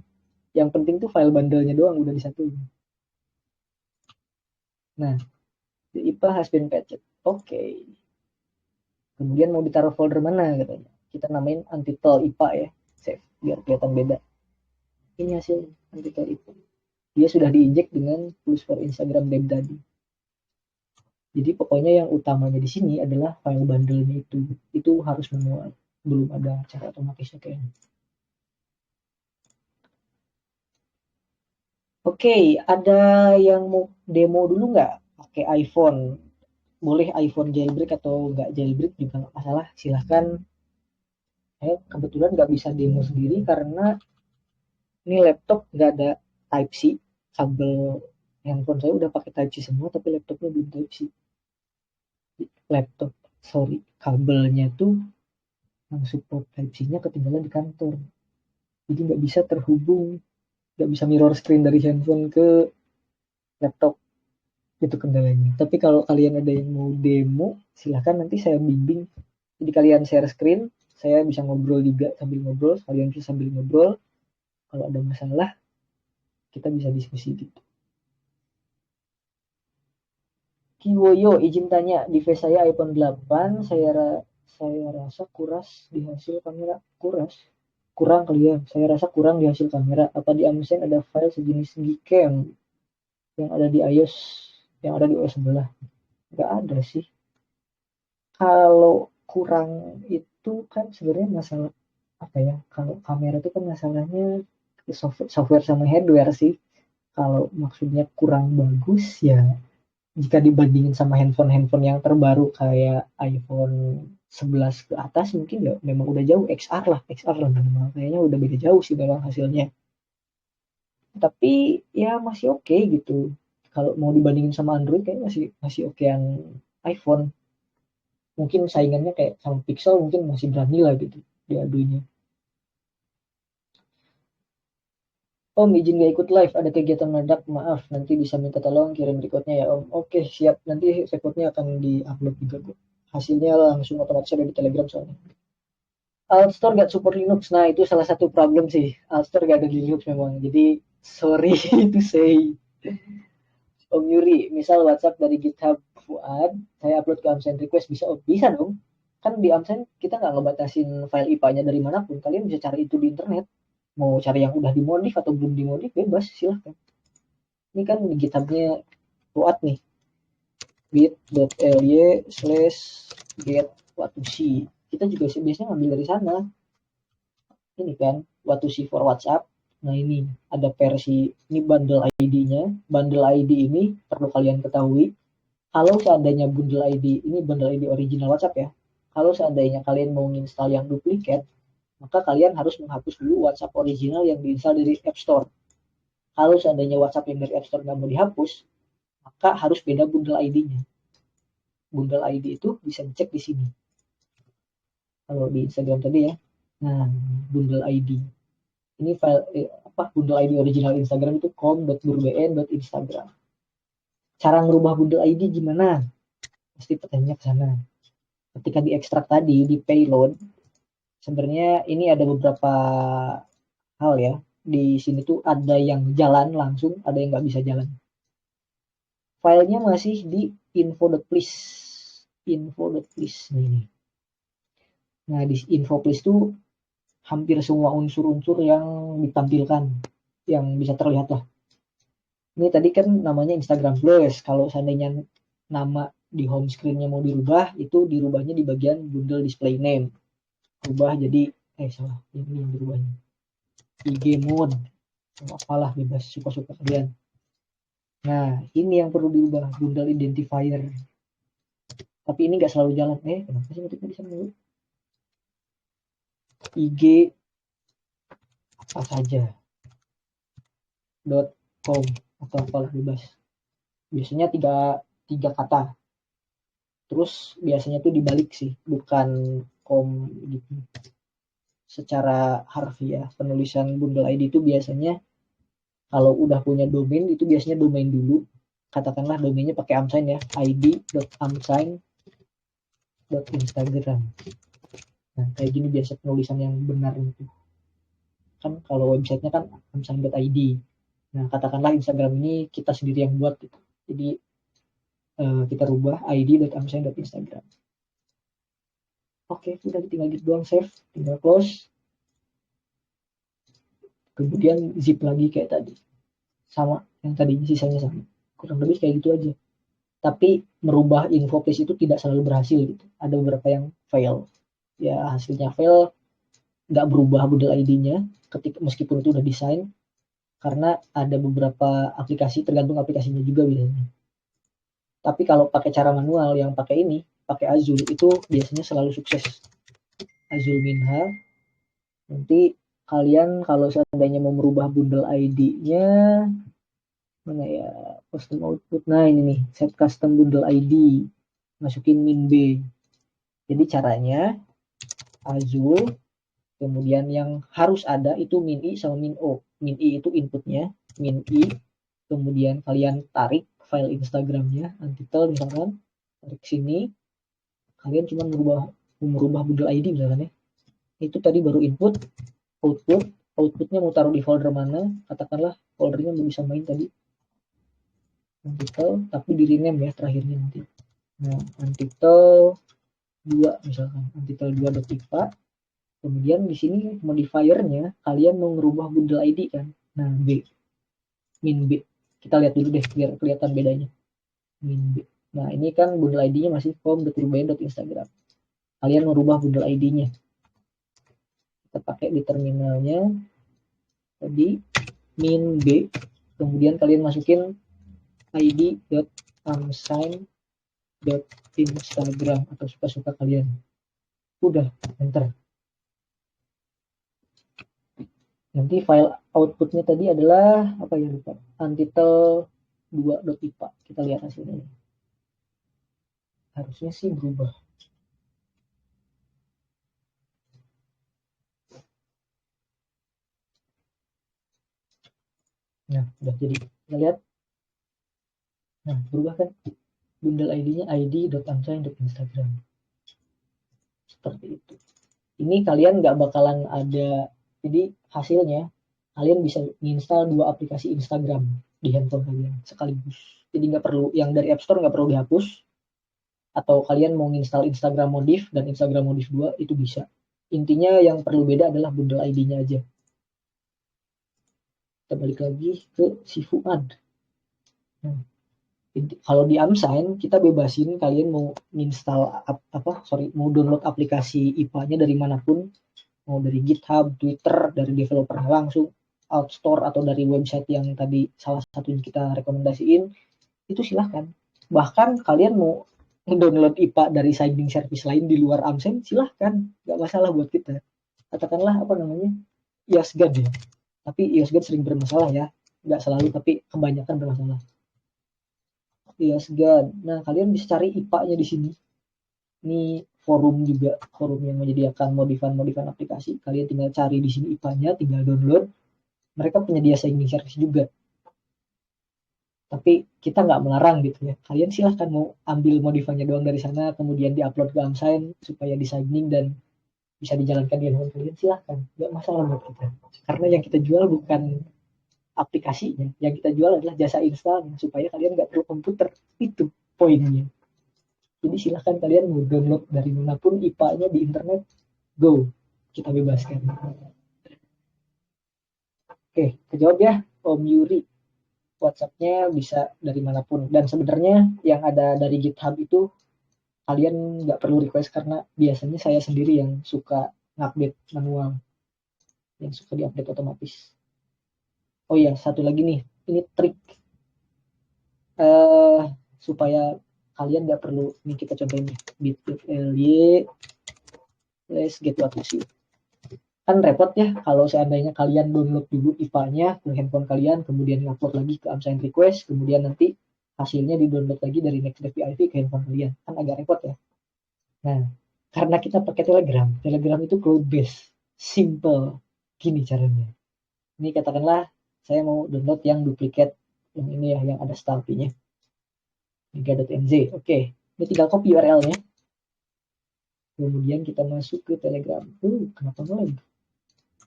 Yang penting tuh file bundle-nya doang udah disatuin. Nah, the IPA has been patched. Oke. Kemudian mau ditaruh folder mana katanya. Kita namain untitled IPA ya. Save biar kelihatan beda. Ini hasil untitled IPA. Dia sudah diinjek dengan tools for Instagram Dev tadi. Jadi pokoknya yang utamanya di sini adalah file bundle-nya itu. Itu harus manual. Belum ada cara otomatisnya kayaknya. Oke, ada yang mau demo dulu nggak? Pakai iPhone. Boleh iPhone jailbreak atau nggak jailbreak juga nggak masalah. Silahkan. Saya kebetulan nggak bisa demo sendiri karena ini laptop nggak ada Type-C. Kabel handphone saya udah pakai Type-C semua, tapi laptopnya belum Type-C. Laptop, sorry, kabelnya tuh yang support Type-C-nya ketinggalan di kantor. Jadi nggak bisa terhubung, nggak bisa mirror screen dari handphone ke laptop. Itu kendalanya. Tapi kalau kalian ada yang mau demo, silahkan nanti saya bimbing. Jadi kalian share screen, saya bisa ngobrol juga sambil ngobrol, kalian bisa sambil ngobrol. Kalau ada masalah, kita bisa diskusi gitu. Kiwoyo, izin tanya, device saya iPhone 8, saya rasa kuras di hasil kamera. Kurang kali ya, saya rasa kurang di hasil kamera. Apa di Amazon ada file sejenis Gcam yang ada di iOS, yang ada di OS sebelah? Nggak ada sih. Kalau kurang itu kan sebenarnya masalah apa ya? Kalau kamera itu kan masalahnya software sama hardware sih. Kalau maksudnya kurang bagus ya, jika dibandingin sama handphone-handphone yang terbaru kayak iPhone 11 ke atas mungkin ya memang udah jauh. XR lah memang kayaknya udah beda jauh sih memang hasilnya. Tapi ya masih oke gitu. Kalau mau dibandingin sama Android kayaknya masih masih okean iPhone. Mungkin saingannya kayak sama Pixel mungkin masih berani lah gitu diaduinnya. Om izin gak ikut live, ada kegiatan mendadak, maaf. Nanti bisa minta tolong kirim recordnya ya Om. Oke siap, nanti recordnya akan di-upload juga kok. Hasilnya langsung otomatis ada di Telegram soalnya. Altstore gak support Linux, nah itu salah satu problem sih. Altstore gak ada di Linux memang, jadi sorry to say. Om Yuri, misal WhatsApp dari GitHub Fuad, saya upload ke Amsen request, bisa? Oh, bisa dong. Kan di Amsen kita nggak ngebatasin file IPA-nya dari manapun. Kalian bisa cari itu di internet. Mau cari yang udah dimodif atau belum dimodif, bebas, silahkan. Ini kan di GitHub-nya Fuad nih. bit.ly/get watusi. Kita juga sih biasanya ngambil dari sana. Ini kan, watusi for WhatsApp. Nah ini ada versi, ini bundle ID-nya. Bundle ID ini perlu kalian ketahui. Kalau seandainya bundle ID, ini bundle ID original WhatsApp ya. Kalau seandainya kalian mau install yang duplikat, maka kalian harus menghapus dulu WhatsApp original yang diinstal dari App Store. Kalau seandainya WhatsApp yang dari App Store nggak mau dihapus, maka harus beda bundle ID-nya. Bundle ID itu bisa dicek di sini. Kalau di Instagram tadi ya. Nah, bundle ID. Ini file bundle ID original Instagram itu com.burbn.instagram. Cara ngerubah bundle ID gimana? Pasti pertanyaan ke sana. Ketika diekstrak tadi di payload, Sebenarnya ini ada beberapa hal ya. Di sini tuh ada yang jalan langsung, ada yang nggak bisa jalan. Filenya masih di info.please. Info.please ini. Nah, di info.please tuh hampir semua unsur-unsur yang ditampilkan, yang bisa terlihat lah. Ini tadi kan namanya Instagram Plus. Kalau seandainya nama di home screen-nya mau dirubah, itu dirubahnya di bagian bundle display name. Rubah jadi, salah, ini yang dirubahnya. IG mode, apalah bebas, suka-suka kalian. Nah, ini yang perlu diubah, bundle identifier. Tapi ini nggak selalu jalan. Kenapa sih ngetiknya di sana dulu? IG apa saja .com atau apalah bebas. Biasanya tiga kata. Terus biasanya tuh dibalik sih, bukan com gitu. Secara harfiah penulisan bundle ID itu biasanya kalau udah punya domain itu biasanya domain dulu. Katakanlah domainnya pakai amsign ya, id.amsign.instagram. Nah, kayak gini biasa penulisan yang benar itu. Kan kalau websitenya kan amsign.id. Nah, katakanlah Instagram ini kita sendiri yang buat gitu. Jadi kita rubah id.amsign.instagram. Oke, udah tinggal gitu doang, save, tinggal close. Kemudian zip lagi kayak tadi. Sama yang tadi, sisanya sama. Kurang lebih kayak gitu aja. Tapi merubah info place itu tidak selalu berhasil gitu. Ada beberapa yang fail. Ya hasilnya fail, nggak berubah bundle ID-nya ketika meskipun itu udah desain, karena ada beberapa aplikasi, tergantung aplikasinya juga biasanya. Tapi kalau pakai cara manual yang pakai ini, pakai Azul itu biasanya selalu sukses. Azul Minha. Nanti kalian kalau seandainya mau merubah bundle ID-nya, mana ya, custom output. Nah ini nih, set custom bundle ID, masukin min B. Jadi caranya Azul, kemudian yang harus ada itu min I sama min O. Min I itu inputnya, min I, kemudian kalian tarik file Instagramnya, untitled misalkan, tarik sini, kalian cuma merubah bundle ID misalkan ya. Itu tadi baru input, outputnya mau taruh di folder mana, katakanlah foldernya mau bisa main tadi, untitled, tapi di rename ya terakhirnya nanti. Nah, untitled 2 misalkan, untitled 2.ipa. Kemudian di sini modifiernya kalian mau ngerubah bundle ID kan. Nah, min B. Kita lihat dulu deh biar kelihatan bedanya. Min B. Nah, ini kan bundle ID-nya masih com.rubayan.instagram. Kalian merubah bundle ID-nya. Kita pakai di terminalnya tadi min B. Kemudian kalian masukin id.amsign.instagram atau suka-suka kalian. Udah, enter. Nanti file outputnya tadi adalah apa ya, lupa, untitled 2.ipa. Kita lihat hasilnya. Harusnya sih berubah. Nah, udah jadi. Kita lihat. Nah, berubah kan? Bundle ID-nya id.amsign.instagram. Seperti itu. Ini kalian nggak bakalan ada, jadi hasilnya kalian bisa menginstal 2 aplikasi Instagram di handphone kalian sekaligus. Jadi nggak perlu, yang dari App Store nggak perlu dihapus, atau kalian mau menginstal Instagram Modif dan Instagram Modif 2 itu bisa. Intinya yang perlu beda adalah bundle ID-nya aja. Kita balik lagi ke si Fuad. Nah, kalau di Amsign kita bebasin kalian mau install mau download aplikasi IPA-nya dari manapun, mau dari GitHub, Twitter, dari developer langsung, Outstore atau dari website yang tadi salah satunya kita rekomendasiin, itu silahkan. Bahkan kalian mau download IPA dari signing service lain di luar Amsign, silahkan, nggak masalah buat kita. Katakanlah apa namanya, EOSGuard ya, tapi EOSGuard sering bermasalah ya, nggak selalu tapi kebanyakan bermasalah. EOSGuard. Nah, kalian bisa cari IPA-nya di sini. Ini forum juga, forum yang menyediakan modifan aplikasi. Kalian tinggal cari di sini IPA-nya, tinggal download. Mereka penyedia signing service juga. Tapi kita nggak melarang gitu ya. Kalian silahkan mau ambil modifannya doang dari sana, kemudian diupload ke Amsign supaya di signing dan bisa dijalankan di handphone kalian, silahkan, nggak masalah buat kita. Karena yang kita jual bukan aplikasinya, yang kita jual adalah jasa instalnya, supaya kalian nggak perlu komputer. Itu poinnya. Jadi silahkan kalian mau download dari manapun IPA-nya di internet, go, kita bebaskan. Oke, kejawab ya Om Yuri. WhatsApp-nya bisa dari manapun. Dan sebenarnya yang ada dari GitHub itu kalian nggak perlu request, karena biasanya saya sendiri yang suka ngupdate manual, yang suka diupdate otomatis. Oh iya, satu lagi nih, ini trik supaya kalian nggak perlu, ini kita contohin bit.ly let's get what you. Kan repot ya kalau seandainya kalian download dulu IPA-nya ke handphone kalian, kemudian ngupload lagi ke Amsign request, kemudian nanti hasilnya di-download lagi dari Nextdev PIV ke handphone kalian. Kan agak repot ya. Nah, karena kita pakai Telegram, Telegram itu cloud based, simple. Gini caranya. Ini katakanlah saya mau download yang duplikat, yang ini ya, yang ada stampinya. mega.nz. Oke, ini tinggal copy URL-nya. Kemudian kita masuk ke Telegram. Kenapa ngelag?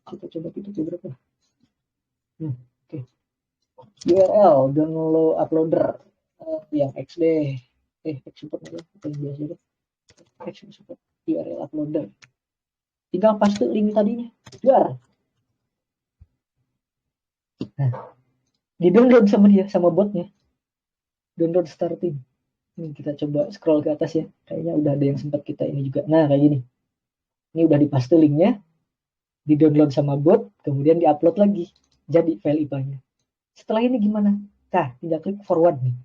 Kita coba tutup beberapa. Oke. URL download uploader yang XD, export aja, yang biasa deh. Export URL uploader. Tinggal paste link tadinya. Biar. Nah, di download sama dia, sama botnya. Download starting. Ini kita coba scroll ke atas ya. Kayaknya udah ada yang sempat kita ini juga. Nah, kayak gini. Ini udah dipaste linknya, di download sama bot, kemudian diupload lagi. Jadi file IPA-nya. Setelah ini gimana? Nah, tinggal klik forward nih.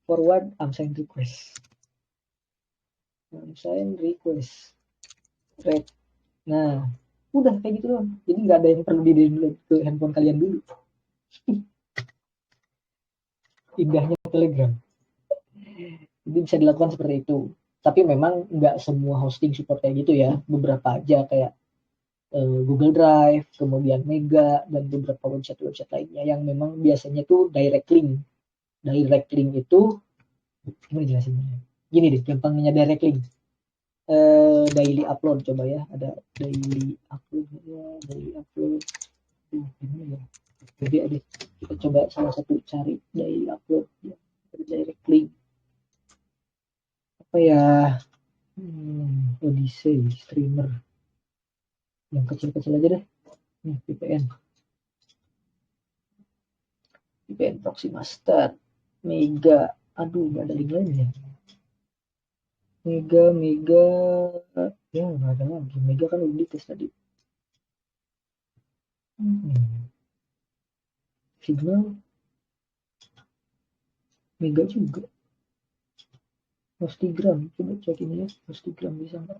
Forward Amsign request. Amsign request. Red. Nah, udah kayak gitu doang. Jadi nggak ada yang perlu di-download ke handphone kalian dulu. Indahnya Telegram. Jadi bisa dilakukan seperti itu. Tapi memang nggak semua hosting support kayak gitu ya. Beberapa aja kayak Google Drive, kemudian Mega, dan beberapa website-website lainnya yang memang biasanya tuh direct link. Direct link itu, gimana jelasinnya? Gini deh, gampangnya direct link. Daily upload, coba ya, ada daily upload ya, daily upload. Gimana ya? Jadi ada, kita coba salah satu cari daily upload ya, direct link. Apa ya? Odyssey, streamer. Yang kecil-kecil aja deh. Nih, VPN. VPN Proxima Stat, Mega. Aduh, nggak ada link lain ya. Mega, ya nggak ada lagi. Mega kan udah dites tadi. Signal, Mega juga. Hostigram, coba cek ini ya. Hostigram bisa nggak?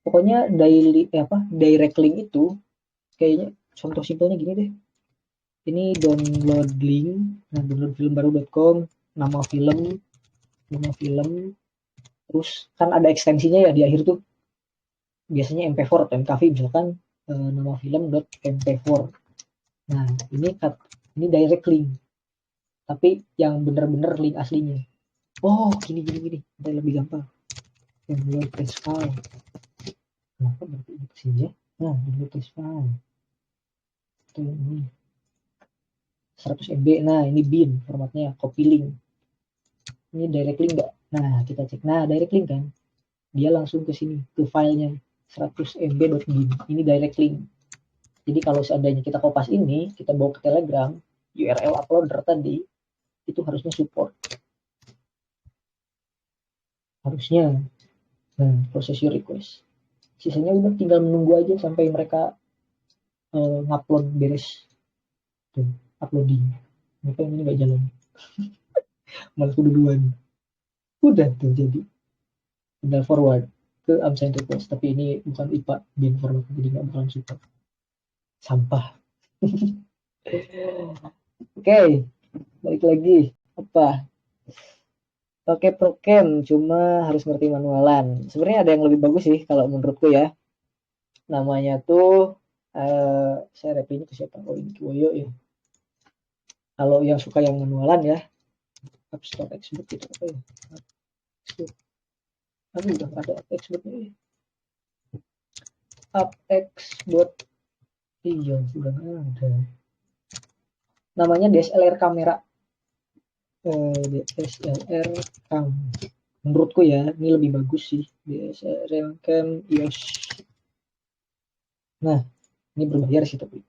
Pokoknya direct link itu kayaknya contoh simpelnya gini deh. Ini download link, nah downloadfilmbaru.com, nama film, terus kan ada ekstensinya ya di akhir tuh. Biasanya MP4 atau MKV, misalkan nama film.mp4. Nah, ini direct link. Tapi yang bener-bener link aslinya. Oh, gini. Ada lebih gampang. Download test file. Kenapa berarti ini kesini ya? Nah, download test file. Ini 100 MB. Nah, ini bin formatnya, copy link. Ini direct link enggak? Nah, kita cek. Nah, direct link kan. Dia langsung ke sini, ke filenya 100 MB.bin. Ini direct link. Jadi kalau seandainya kita kopas ini, kita bawa ke Telegram, URL uploader tadi, itu harusnya support. Harusnya. Nah, proses your request. Sisanya udah tinggal menunggu aja sampai mereka ngupload beres. Tuh, uploading. Mereka ini nggak jalan. Malah duluan. Udah tuh jadi. Tinggal forward ke Amsign request. Tapi ini bukan IPA, bin format, jadi nggak bakalan support. Sampah. Oke, balik lagi. Apa? Pakai program, cuma harus ngerti manualan. Sebenarnya ada yang lebih bagus sih kalau menurutku ya. Namanya tuh saya review ini ke siapa? Oh, ini Woyo ya. Kalau yang suka yang manualan ya, Upstart Expert itu apa ya? Aduh, udah ada expertnya. upx.bot. Iya, sudah ada. Namanya DSLR kamera. DSLR cam. Menurutku ya, ini lebih bagus sih. DSLR cam EOS. Nah, ini berbayar sih tapi.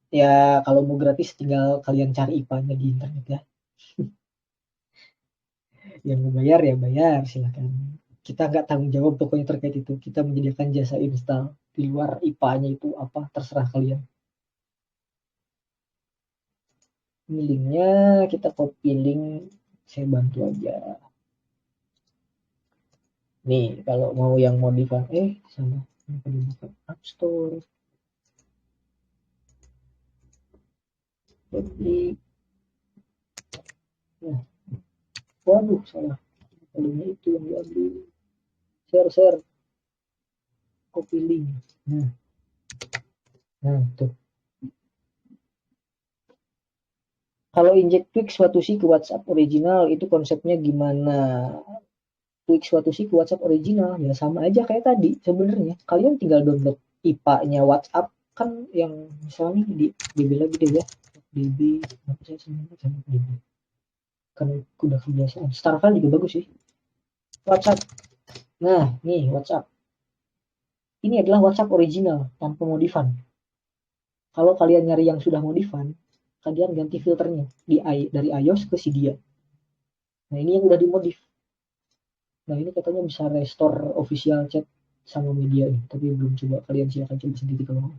Ya, kalau mau gratis tinggal kalian cari IPA-nya di internet ya. Yang mau bayar ya bayar, silakan. Kita nggak tanggung jawab pokoknya terkait itu. Kita menyediakan jasa install. Di luar IPA-nya itu apa, terserah kalian. Ini linknya, kita copy link, saya bantu aja. Nih, kalau mau yang modifan, sama. Kenapa dibuka App Store? Copy. Nah, waduh, salah. Linknya itu yang diambil. Share. Copy link. Nah, tuh. Kalau inject tweak suatu sih ke WhatsApp original, itu konsepnya gimana? Tweak suatu sih ke WhatsApp original, ya sama aja kayak tadi sebenarnya. Kalian tinggal download IPA-nya WhatsApp, kan yang misalnya di DB lagi deh ya. DB, apa saya senang sama DB. Kan udah kebiasaan. Starfile juga bagus sih. WhatsApp. Nah, nih WhatsApp. Ini adalah WhatsApp original tanpa modifan. Kalau kalian nyari yang sudah modifan, kalian ganti filternya dari iOS ke Cydia. Nah, ini yang udah dimodif. Nah, ini katanya bisa restore official chat sama media nih, tapi belum coba. Kalian silakan coba sendiri kalau mau.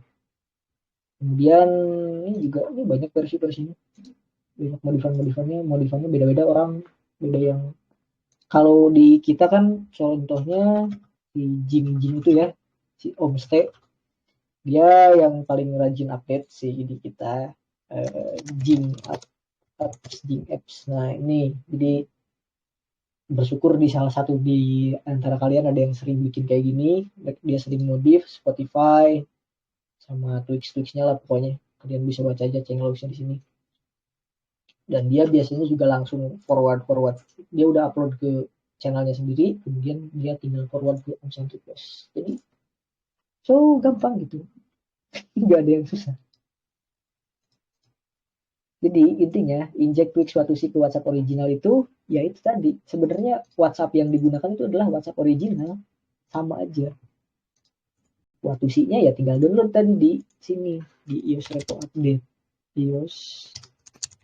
Kemudian ini juga ini banyak versi-versinya. Banyak modifannya beda-beda orang, beda yang kalau di kita kan contohnya si Jing itu ya, si Omste, dia yang paling rajin update sih di kita, Jing apps. Nah, ini jadi bersyukur di salah satu di antara kalian ada yang sering bikin kayak gini, dia sering modif Spotify sama tweaks-tweaksnya lah pokoknya. Kalian bisa baca aja changelognya di sini. Dan dia biasanya juga langsung forward. Dia udah upload ke channelnya sendiri, kemudian dia tinggal forward ke Amazon Request. Jadi so gampang gitu. Nggak ada yang susah. Jadi intinya inject tweak suatu si ke WhatsApp original itu ya itu tadi. Sebenarnya WhatsApp yang digunakan itu adalah WhatsApp original, sama aja. Watusinya ya tinggal download tadi di sini di iOS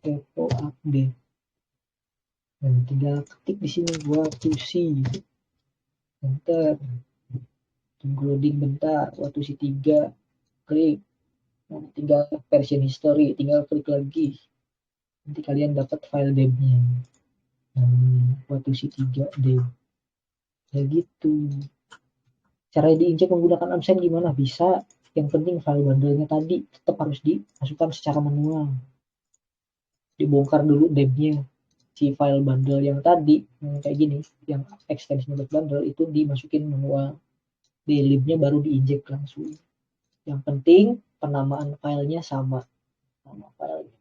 Repo Update. Nah, tinggal ketik di sini Watusi. Enter. Tunggu loading bentar. Watusi 3. Klik. Nah, tinggal version history, tinggal klik lagi. Nanti kalian dapat file debnya. Watusi 3 deb. Ya gitu. Cara diinjek menggunakan Amsen gimana? Bisa. Yang penting file bundle-nya tadi tetap harus dimasukkan secara manual. Dibongkar dulu debnya. Si file bundle yang tadi, kayak gini, yang extension bundle itu dimasukin manual. Di libnya baru diinjek langsung. Yang penting penamaan filenya sama. Nama filenya.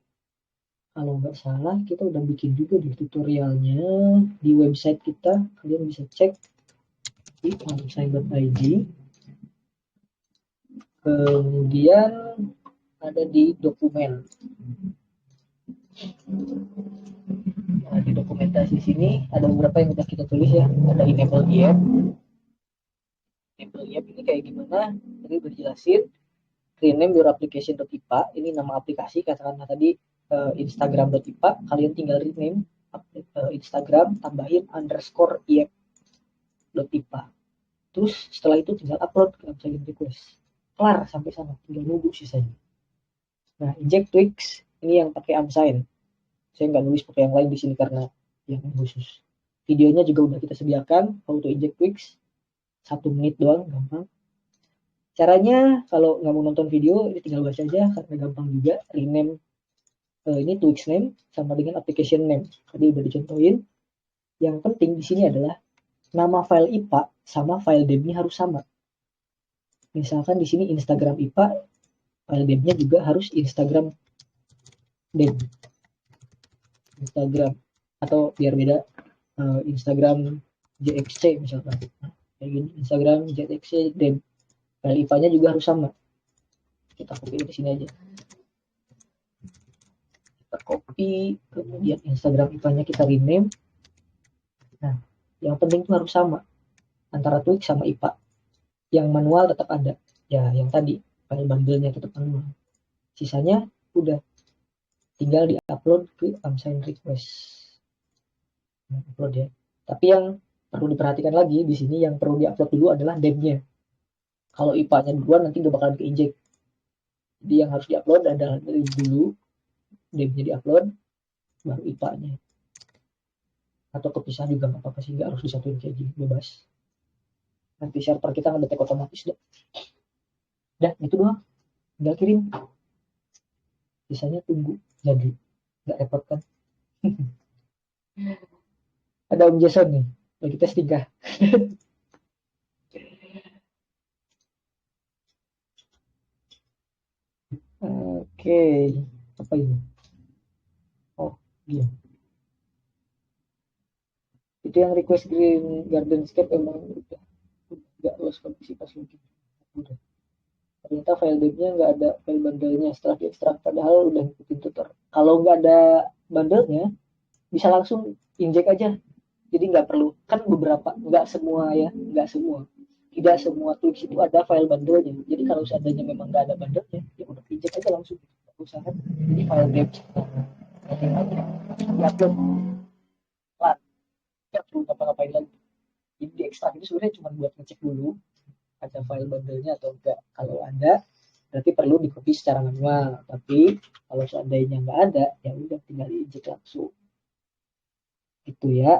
Kalau nggak salah, kita udah bikin juga di tutorialnya di website kita. Kalian bisa cek di amsen.id. Kemudian ada di dokumen. Nah, di dokumentasi sini ada beberapa yang udah kita tulis ya. Ada enable IF. Enable IF ini kayak gimana? Tadi udah jelasin. Rename your application.ipa. Ini nama aplikasi. Katakanlah tadi Instagram.ipa. Kalian tinggal rename Instagram, tambahin _if.ipa. Terus setelah itu tinggal upload ke Amsen request. Kelar sampai sana. Tinggal nunggu sisanya. Nah, inject tweaks ini yang pakai Amsen. Saya nggak nulis pakai yang lain di sini karena yang khusus. Videonya juga udah kita sediakan, how to inject tweaks. 1 menit doang, gampang. Caranya kalau nggak mau nonton video, ini tinggal baca aja karena gampang juga. Rename ini tweaks name sama dengan application name. Tadi udah dicontohin. Yang penting di sini adalah nama file IPA sama file debnya harus sama. Misalkan di sini Instagram IPA, file debnya juga harus Instagram deb. Instagram atau biar beda Instagram JXC misalkan. Nah, kayak gini Instagram JXC deb. File IPA-nya juga harus sama. Kita copy dari sini aja. Kita copy, kemudian Instagram IPA-nya kita rename. Nah, yang penting itu harus sama antara Twix sama IPA. Yang manual tetap ada. Ya, yang tadi file bundle-nya tetap manual. Sisanya udah tinggal di-upload ke unsigned request. Upload ya. Tapi yang perlu diperhatikan lagi di sini, yang perlu di-upload dulu adalah deb-nya. Kalau IPA-nya duluan nanti udah bakalan ke-inject. Jadi yang harus di-upload adalah dulu deb-nya di-upload, baru IPA-nya. Atau kepisah juga nggak apa-apa sih, nggak harus disatuin kayak gini, bebas. Nanti server kita ngedetek otomatis dah. Dah, itu doang. Nggak kirim. Sisanya tunggu jadi. Nggak repot kan? Ada Om Jason nih, lagi testing kah? Oke, apa ini? Oh, iya. Itu yang request green gardenscape emang udah nggak lost kondisi pas login. Udah. Ternyata file debnya nggak ada file bundle-nya setelah diekstrak, padahal udah ngikutin tutor. Kalau nggak ada bundle-nya, bisa langsung inject aja. Jadi nggak perlu, kan beberapa, nggak semua ya, nggak semua. Tidak semua tools itu ada file bundle-nya. Jadi kalau seandainya memang nggak ada bundle-nya, ya udah inject aja langsung. Usahakan jadi file dev diupload pelan, nggak perlu ngapa-ngapain lagi. Jadi diekstrak itu sebenarnya cuma buat ngecek dulu ada file bundle-nya atau enggak. Kalau ada, berarti perlu di copy secara manual. Tapi kalau seandainya nggak ada, ya udah tinggal di-inject langsung. Itu ya.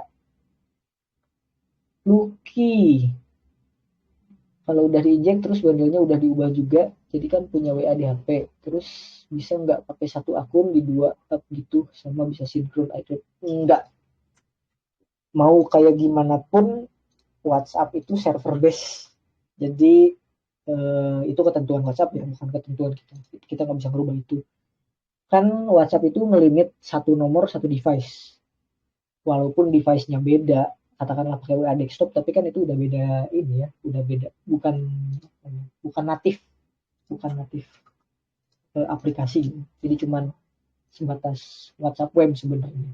Lucky. Kalau udah di-inject terus bundle-nya udah diubah juga, jadi kan punya WA di HP. Terus bisa nggak pakai satu akun di dua app gitu, sama bisa sinkron iCloud? Enggak. Mau kayak gimana pun WhatsApp itu server base. Jadi itu ketentuan WhatsApp ya, bukan ketentuan kita. Kita nggak bisa merubah itu. Kan WhatsApp itu ngelimit satu nomor satu device. Walaupun device-nya beda, katakanlah pakai WA desktop, tapi kan itu udah beda ini ya, udah beda. Bukan natif, aplikasi. Jadi cuman sebatas WhatsApp web sebenarnya.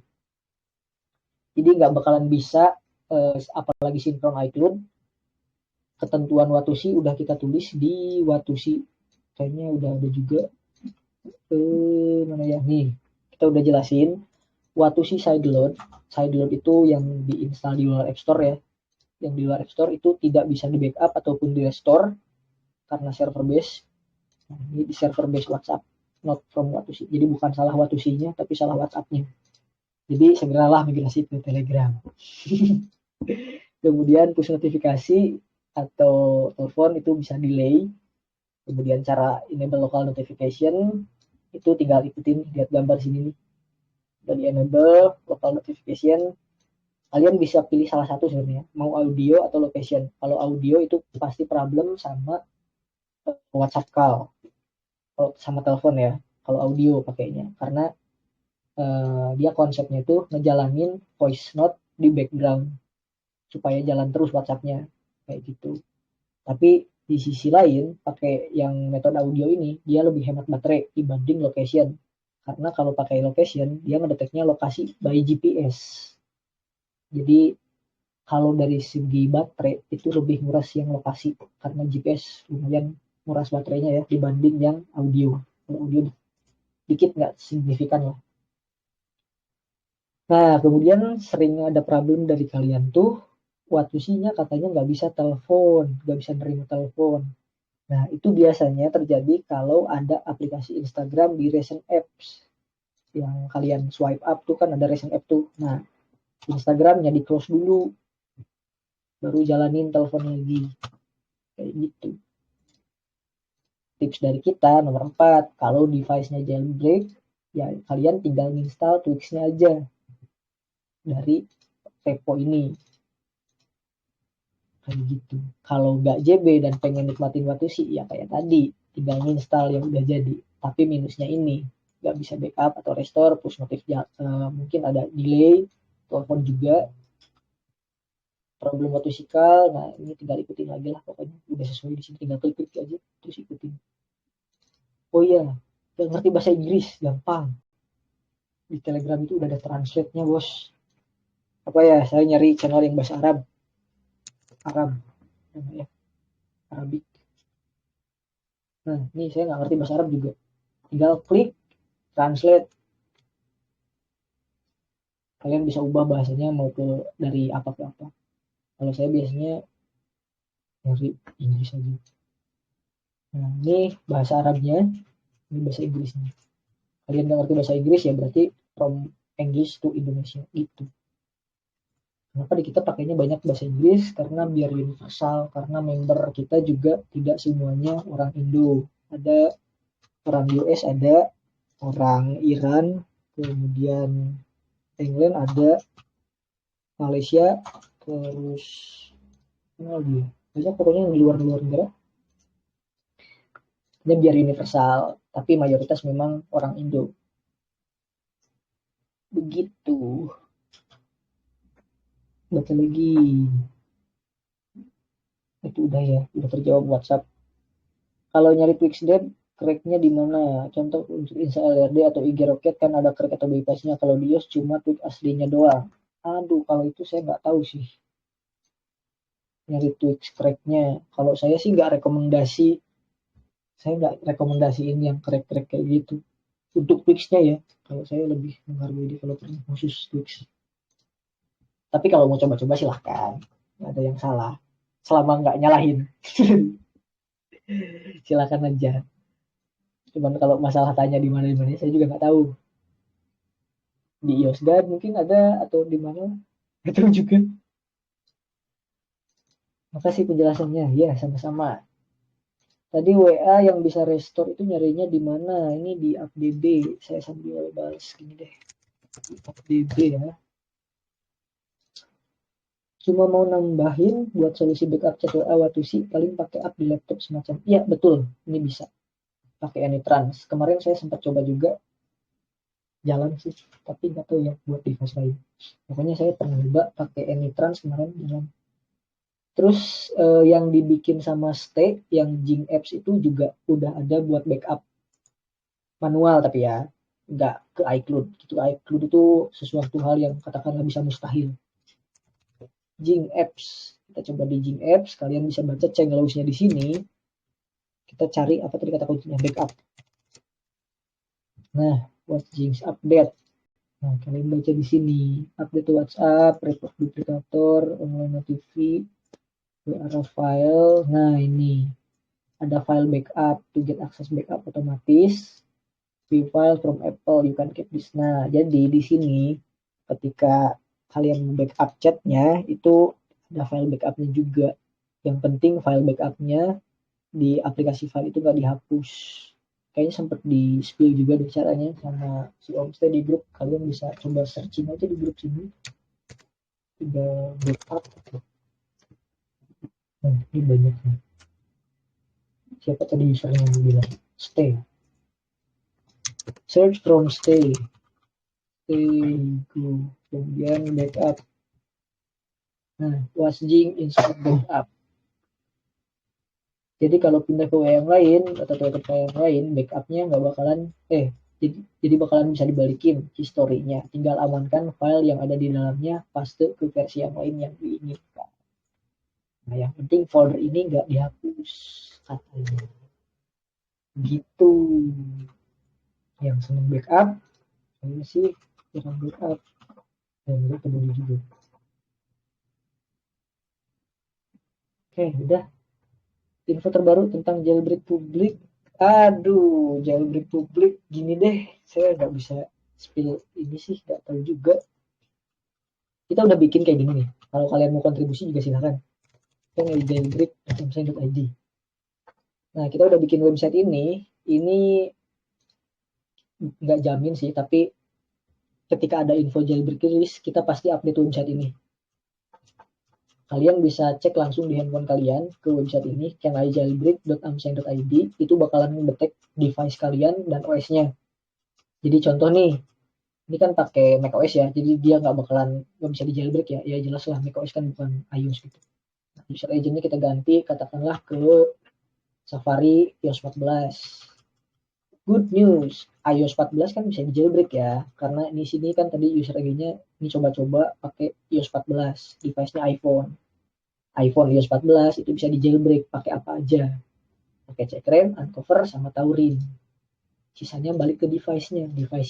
Jadi nggak bakalan bisa, apalagi sinkron iCloud. Ketentuan Watusi udah kita tulis di Watusi, kayaknya udah ada juga. Mana ya nih, kita udah jelasin Watusi sideload itu yang diinstal di luar App Store ya. Yang di luar App Store itu tidak bisa di backup ataupun di restore karena server base. Nah, ini di server base WhatsApp, not from Watusi. Jadi bukan salah Watusinya, tapi salah WhatsApp-nya. Jadi segeralah migrasi ke Telegram. Kemudian push notifikasi atau telepon itu bisa delay. Kemudian cara enable local notification itu tinggal ikutin, lihat gambar sini nih. Dari enable local notification, kalian bisa pilih salah satu sebenarnya, mau audio atau location. Kalau audio itu pasti problem sama WhatsApp call, sama telepon ya. Kalau audio pakainya, karena dia konsepnya itu ngejalanin voice note di background supaya jalan terus WhatsApp-nya kayak gitu. Tapi di sisi lain pakai yang metode audio ini dia lebih hemat baterai dibanding location. Karena kalau pakai location dia ngedeteknya lokasi by GPS. Jadi kalau dari segi baterai itu lebih nguras yang lokasi karena GPS lumayan nguras baterainya ya dibanding yang audio. Kalau audio dikit nggak signifikan lah. Nah, kemudian sering ada problem dari kalian tuh, Watusinya katanya nggak bisa telepon, nggak bisa nerima telepon. Nah, itu biasanya terjadi kalau ada aplikasi Instagram di recent apps. Yang kalian swipe up tuh kan ada recent app tuh. Nah, Instagramnya di close dulu, baru jalanin telepon lagi. Kayak gitu. Tips dari kita nomor 4, kalau device-nya jailbreak, ya kalian tinggal install Twix-nya aja dari repo ini. Kayak gitu. Kalau nggak JB dan pengen nikmatin Watusi, ya kayak tadi, tinggal install yang udah jadi. Tapi minusnya ini, nggak bisa backup atau restore, push notif mungkin ada delay, telepon juga. problem waktu sikal. Nah ini tinggal ikutin lagi lah, pokoknya udah sesuai di sini, tinggal klik aja terus ikutin. Oh iya, gak ngerti bahasa Inggris gampang, di Telegram itu udah ada translate-nya bos. Apa ya, saya nyari channel yang bahasa Arab ya, Arabik. Nah ini saya nggak ngerti bahasa Arab juga, tinggal klik translate, kalian bisa ubah bahasanya mau ke dari apa ke apa. Kalau saya biasanya nyari Inggris aja. Nah ini bahasa Arabnya, ini bahasa Inggrisnya. Kalian nggak ngerti bahasa Inggris ya berarti from English to Indonesia gitu. Kenapa di kita pakainya banyak bahasa Inggris? Karena biar universal, karena member kita juga tidak semuanya orang Indo. Ada orang US, ada orang Iran, kemudian England ada, Malaysia, terus mana lagi ya? Banyak pokoknya yang di luar negara. Ini biar universal, tapi mayoritas memang orang Indo. Begitu. Baca lagi. Itu udah ya, udah terjawab WhatsApp. Kalau nyari Twixdev, cracknya di mana? Contoh untuk install LRD atau IG Rocket kan ada crack atau bypassnya. Kalau di iOS cuma tweak aslinya doang. Aduh, kalau itu saya nggak tahu sih. Nyari tweak cracknya. Kalau saya sih nggak rekomendasi. Saya nggak rekomendasiin yang crack-crack kayak gitu. Untuk tweaksnya ya. Kalau saya lebih menghargai developer khusus tweaks. Tapi kalau mau coba-coba silahkan. Nggak ada yang salah. Selama nggak nyalahin. Silahkan aja. Cuman kalau masalah tanya di mana saya juga nggak tahu. Di iOS dan mungkin ada atau di mana, nggak tahu juga. Makasih penjelasannya. Ya, sama-sama. Tadi WA yang bisa restore itu nyarinya di mana? Ini di AppDB. Saya sambil balas gini deh. Di AppDB ya. Cuma mau nambahin buat solusi backup chat WA Watusi, paling pakai app di laptop semacam. Iya, betul. Ini bisa. Pakai AnyTrans. Kemarin saya sempat coba juga. Jalan sih, tapi nggak tahu ya buat device lain. Pokoknya saya pernah coba pakai AnyTrans kemarin jalan. Terus yang dibikin sama Stay, yang Jing Apps itu juga udah ada buat backup manual tapi ya, nggak ke iCloud. Gitu, iCloud itu sesuatu hal yang katakanlah bisa mustahil. Jing Apps, kita coba di Jing Apps, kalian bisa baca cenglausnya di sini. Kita cari apa tadi kata kuncinya, backup. Nah, buat Jing's update. Nah, kalian baca di sini, update WhatsApp, report duplikator, online notifi, WA file. Nah, ini ada file backup to get access backup otomatis. View file from Apple, you can keep this. Nah, jadi di sini ketika kalian backup chatnya itu ada file backupnya juga. Yang penting file backupnya di aplikasi file itu nggak dihapus. Kayaknya sempat di spill juga deh caranya sama si Omstay di grup. Kalian bisa coba searching aja di grup sini. Udah backup. Nah, ini banyak nih. Siapa tadi usernya yang bilang? Stay. Search from Stay. Go. Kemudian backup. Nah, wasjing install backup. Jadi kalau pindah ke WA yang lain atau ke yang lain, backupnya nggak bakalan jadi bakalan bisa dibalikin historinya. Tinggal amankan file yang ada di dalamnya, paste ke versi yang lain yang diinginkan. Nah, yang penting folder ini nggak dihapus katanya. Gitu. Yang seneng backup, saya sih jarang backup. Dan nggak peduli juga. Oke, udah. Info terbaru tentang jailbreak publik. Aduh, jailbreak publik gini deh. Saya nggak bisa spill ini sih, nggak tahu juga. Kita udah bikin kayak gini nih. Kalau kalian mau kontribusi juga silakan. Kita nge jailbreak.amseng.id. Nah, kita udah bikin website ini. Ini nggak jamin sih, tapi ketika ada info jailbreak rilis, kita pasti update website ini. Kalian bisa cek langsung di handphone kalian ke website ini, canIjailbreak.amseng.id. Itu bakalan ngedetek device kalian dan OS-nya. Jadi contoh nih, Ini kan pakai macOS ya, jadi dia nggak bisa di jailbreak ya. Ya jelas lah macOS kan bukan iOS gitu. Nah, user agentnya kita ganti, katakanlah ke Safari iOS 14. Good news, iOS 14 kan bisa di jailbreak ya, karena di sini kan tadi user agentnya ini coba-coba pakai iOS 14, device-nya iPhone iOS 14 itu bisa di jailbreak pakai apa aja, pakai checkra, uncover, sama taurin. Sisanya balik ke device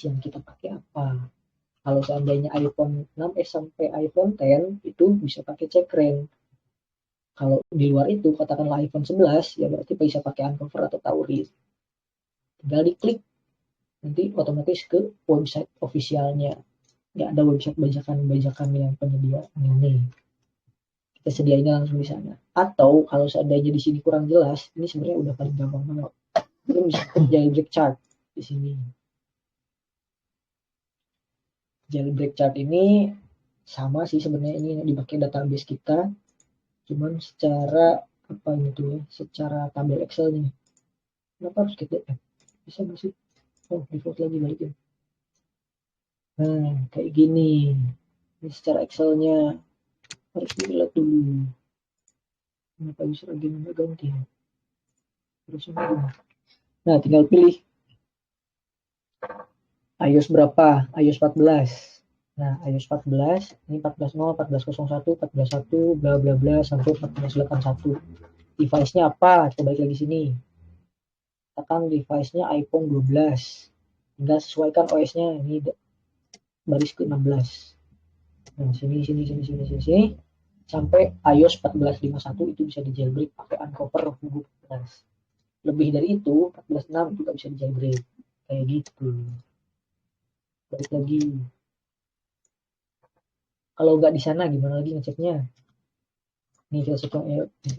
yang kita pakai apa. Kalau seandainya iPhone 6s sampai iPhone 10 itu bisa pakai checkra. Kalau di luar itu katakanlah iPhone 11 ya berarti bisa pakai uncover atau taurin. Tinggal diklik nanti otomatis ke website officialnya. Nggak ada website bajakan yang penyedia ini. Kita sediainnya langsung di sana. Atau kalau seandainya di sini kurang jelas, ini sebenarnya udah paling gampang banget. Kita bisa jailbreak chart di sini. Jailbreak chart ini sama sih sebenarnya, ini dipakai database kita, cuman secara apa gitu ya, secara tabel Excelnya. Kenapa harus kita bisa nggak sih? Oh, default lagi balikin. Nah, kayak gini. Ini secara Excelnya harus dilihat dulu. Kenapa user agent nggak ganti? Terusnya gini. Nah, tinggal pilih iOS berapa? iOS 14. Nah, iOS 14, ini 14.0, 14.01, 14.1, bla bla bla sampai 14.81. Device-nya apa? Coba balik lagi sini. Katakan device-nya iPhone 12. Tinggal sesuaikan OS-nya, ini baris ke-16. Nah, sini sampai iOS 14.51 itu bisa di jailbreak pakai uncover Google Plus. Lebih dari itu 14.6 itu nggak bisa di jailbreak. Kayak gitu. Balik lagi. Kalau nggak di sana gimana lagi ngeceknya? Nih kita cek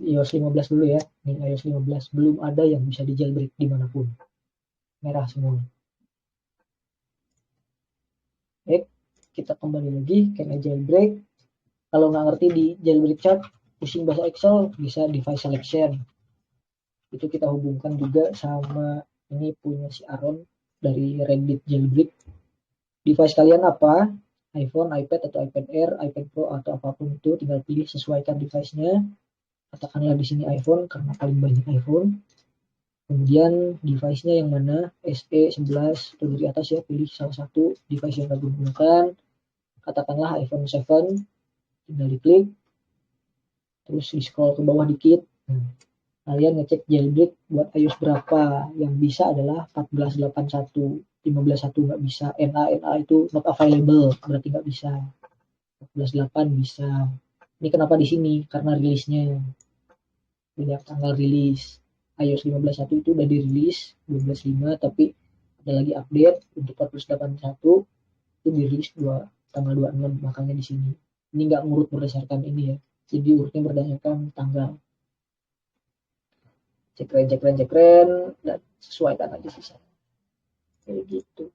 iOS 15 dulu ya. Nih iOS 15 belum ada yang bisa di jailbreak dimanapun. Merah semua. Baik, kita kembali lagi karena jailbreak. Kalau nggak ngerti di jailbreak chart, pusing bahasa Excel, bisa device selection. Itu kita hubungkan juga sama ini punya si Aaron dari Reddit jailbreak. Device kalian apa? iPhone, iPad, atau iPad Air, iPad Pro, atau apapun itu, tinggal pilih sesuaikan device-nya. Katakanlah di sini iPhone karena paling banyak iPhone. Kemudian device-nya yang mana? SE 11 atau dari atas ya, pilih salah satu device yang kalian gunakan. Katakanlah iPhone 7, tinggal diklik. Terus di scroll ke bawah dikit. Kalian ngecek jailbreak buat iOS berapa. Yang bisa adalah 14.81. 15.1 nggak bisa. NA itu not available, berarti nggak bisa. 14.8 bisa. Ini kenapa di sini? Karena rilisnya. Lihat tanggal rilis. iOS 15.1 itu udah dirilis 12.5, tapi ada lagi update untuk 14.81 itu dirilis tanggal 26, makanya di sini. Ini nggak ngurut berdasarkan ini ya. Jadi urutnya berdasarkan tanggal. Cekren dan sesuaikan aja sisa. Kayak gitu.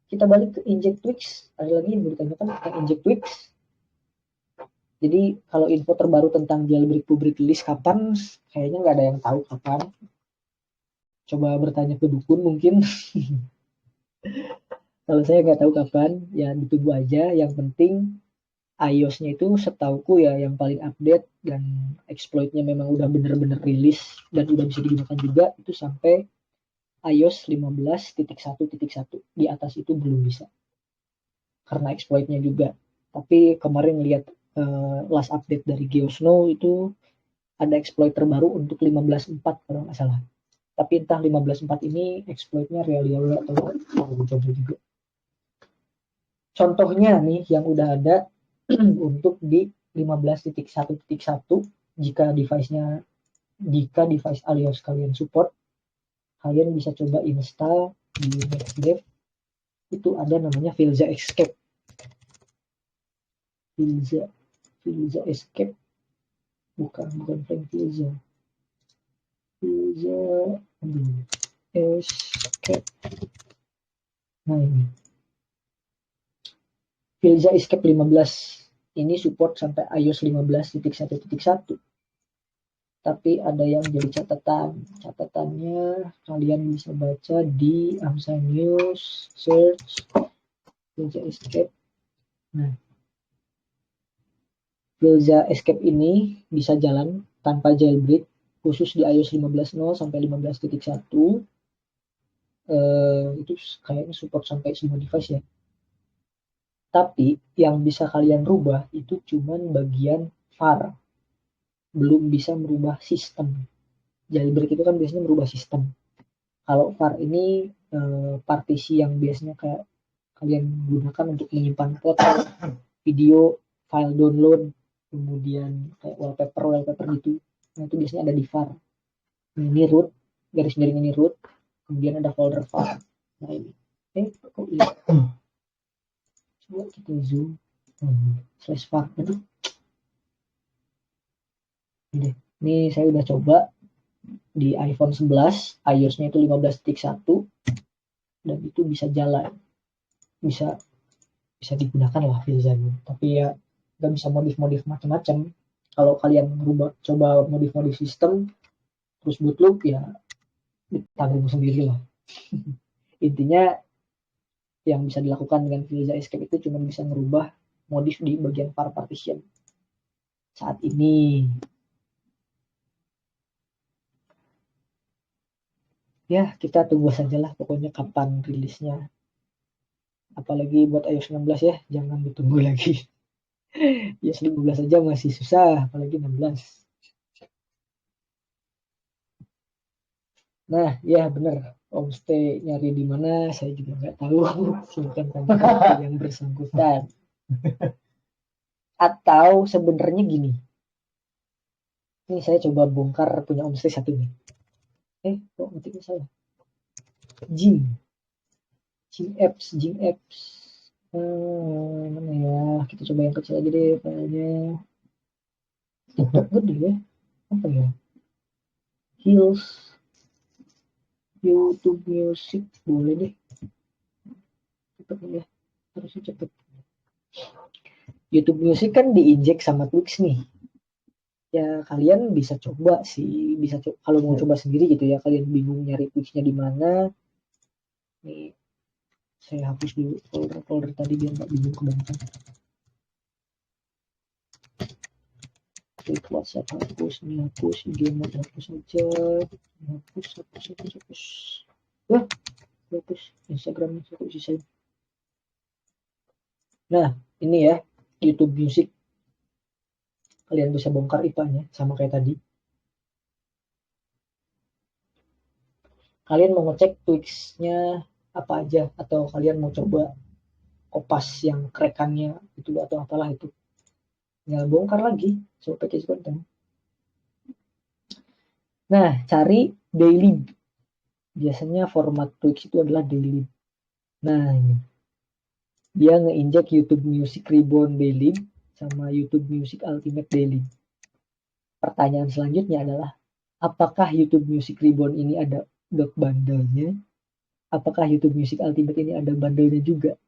Kita balik ke inject tweaks. Ada lagi yang mau ditanyakan tentang inject tweaks. Jadi kalau info terbaru tentang jailbreak public release kapan, kayaknya nggak ada yang tahu kapan. Coba bertanya ke dukun mungkin. Kalau saya nggak tahu kapan, ya ditunggu aja. Yang penting iOS-nya itu setauku ya yang paling update dan exploit-nya memang udah bener-bener rilis dan udah bisa digunakan juga itu sampai iOS 15.1.1. Di atas itu belum bisa karena exploit-nya juga. Tapi kemarin lihat last update dari GeoSnow itu ada exploit terbaru untuk 15.4 kalau nggak salah. Tapi entah 15.4 ini exploit-nya real atau coba juga. Contohnya nih yang udah ada untuk di 15.1.1 jika device iOS kalian support, kalian bisa coba install di Nextdev. Itu ada namanya Filza Escape. Filza Escape bukan Frank Filza. Filza Escape. Nah ini Filza Escape 15 ini support sampai iOS 15.1.1. tapi ada yang jadi catatan. Catatannya kalian bisa baca di AMSA News, search Filza Escape. Nah, Filza Escape ini bisa jalan tanpa jailbreak, khusus di iOS 15.0 sampai 15.1. Itu kayaknya support sampai semua device ya. Tapi yang bisa kalian rubah itu cuman bagian var, belum bisa merubah sistem. Jailbreak itu kan biasanya merubah sistem. Kalau var ini partisi yang biasanya kayak kalian gunakan untuk menyimpan foto, video, file download, kemudian kayak wallpaper gitu. Nah, itu biasanya ada di var. Nah, ini root, garis miring ini root, kemudian ada folder var. Nah, ini. Kok ini? Coba kita zoom. Slash var. Aduh. Ini saya udah coba di iPhone 11, iOS-nya itu 15.1, dan itu bisa jalan. Bisa digunakan lah Filzanya. Tapi ya nggak bisa modif macam-macam. Kalau kalian coba modif sistem, terus bootloop ya tanggung sendiri lah. Intinya yang bisa dilakukan dengan Filza Escape itu cuma bisa merubah modif di bagian var partition saat ini. Ya, kita tunggu sajalah pokoknya kapan rilisnya. Apalagi buat iOS 16 ya, jangan ditunggu lagi. iOS 15 aja masih susah, apalagi 16. Nah, ya benar. Homestay nyari di mana saya juga nggak tahu. Silakan tanya yang bersangkutan. Atau sebenarnya gini. Ini saya coba bongkar punya homestay satu nih. Kok ngetiknya salah? Jing apps. Mana ya? Kita coba yang kecil aja deh filenya. TikTok gede ya? Apa ya? Hills, YouTube Music, boleh deh. Cepet ya, harusnya cepet. YouTube Music kan diinjek sama Twitch nih. Ya kalian bisa coba sih, kalau mau coba sendiri gitu ya, kalian bingung nyari Twitch-nya di mana. Nih, saya hapus dulu folder tadi biar nggak bingung kebanyakan. Klik WhatsApp hapus, ini hapus, IG hapus aja, hapus. Wah, hapus Instagram aku sisain. Nah, ini ya YouTube Music. Kalian bisa bongkar IPA-nya sama kayak tadi. Kalian mau ngecek Twitch-nya apa aja, atau kalian mau coba kopas yang krekannya itu atau apalah itu, tinggal bongkar lagi so package content. Nah, cari daily. Biasanya format Twitch itu adalah daily. Nah, ini dia ngeinjek YouTube Music Reborn daily sama YouTube Music Ultimate daily. Pertanyaan selanjutnya adalah, apakah YouTube Music Reborn ini ada dock bundle-nya? Apakah YouTube Music Ultimate ini ada bundle-nya juga?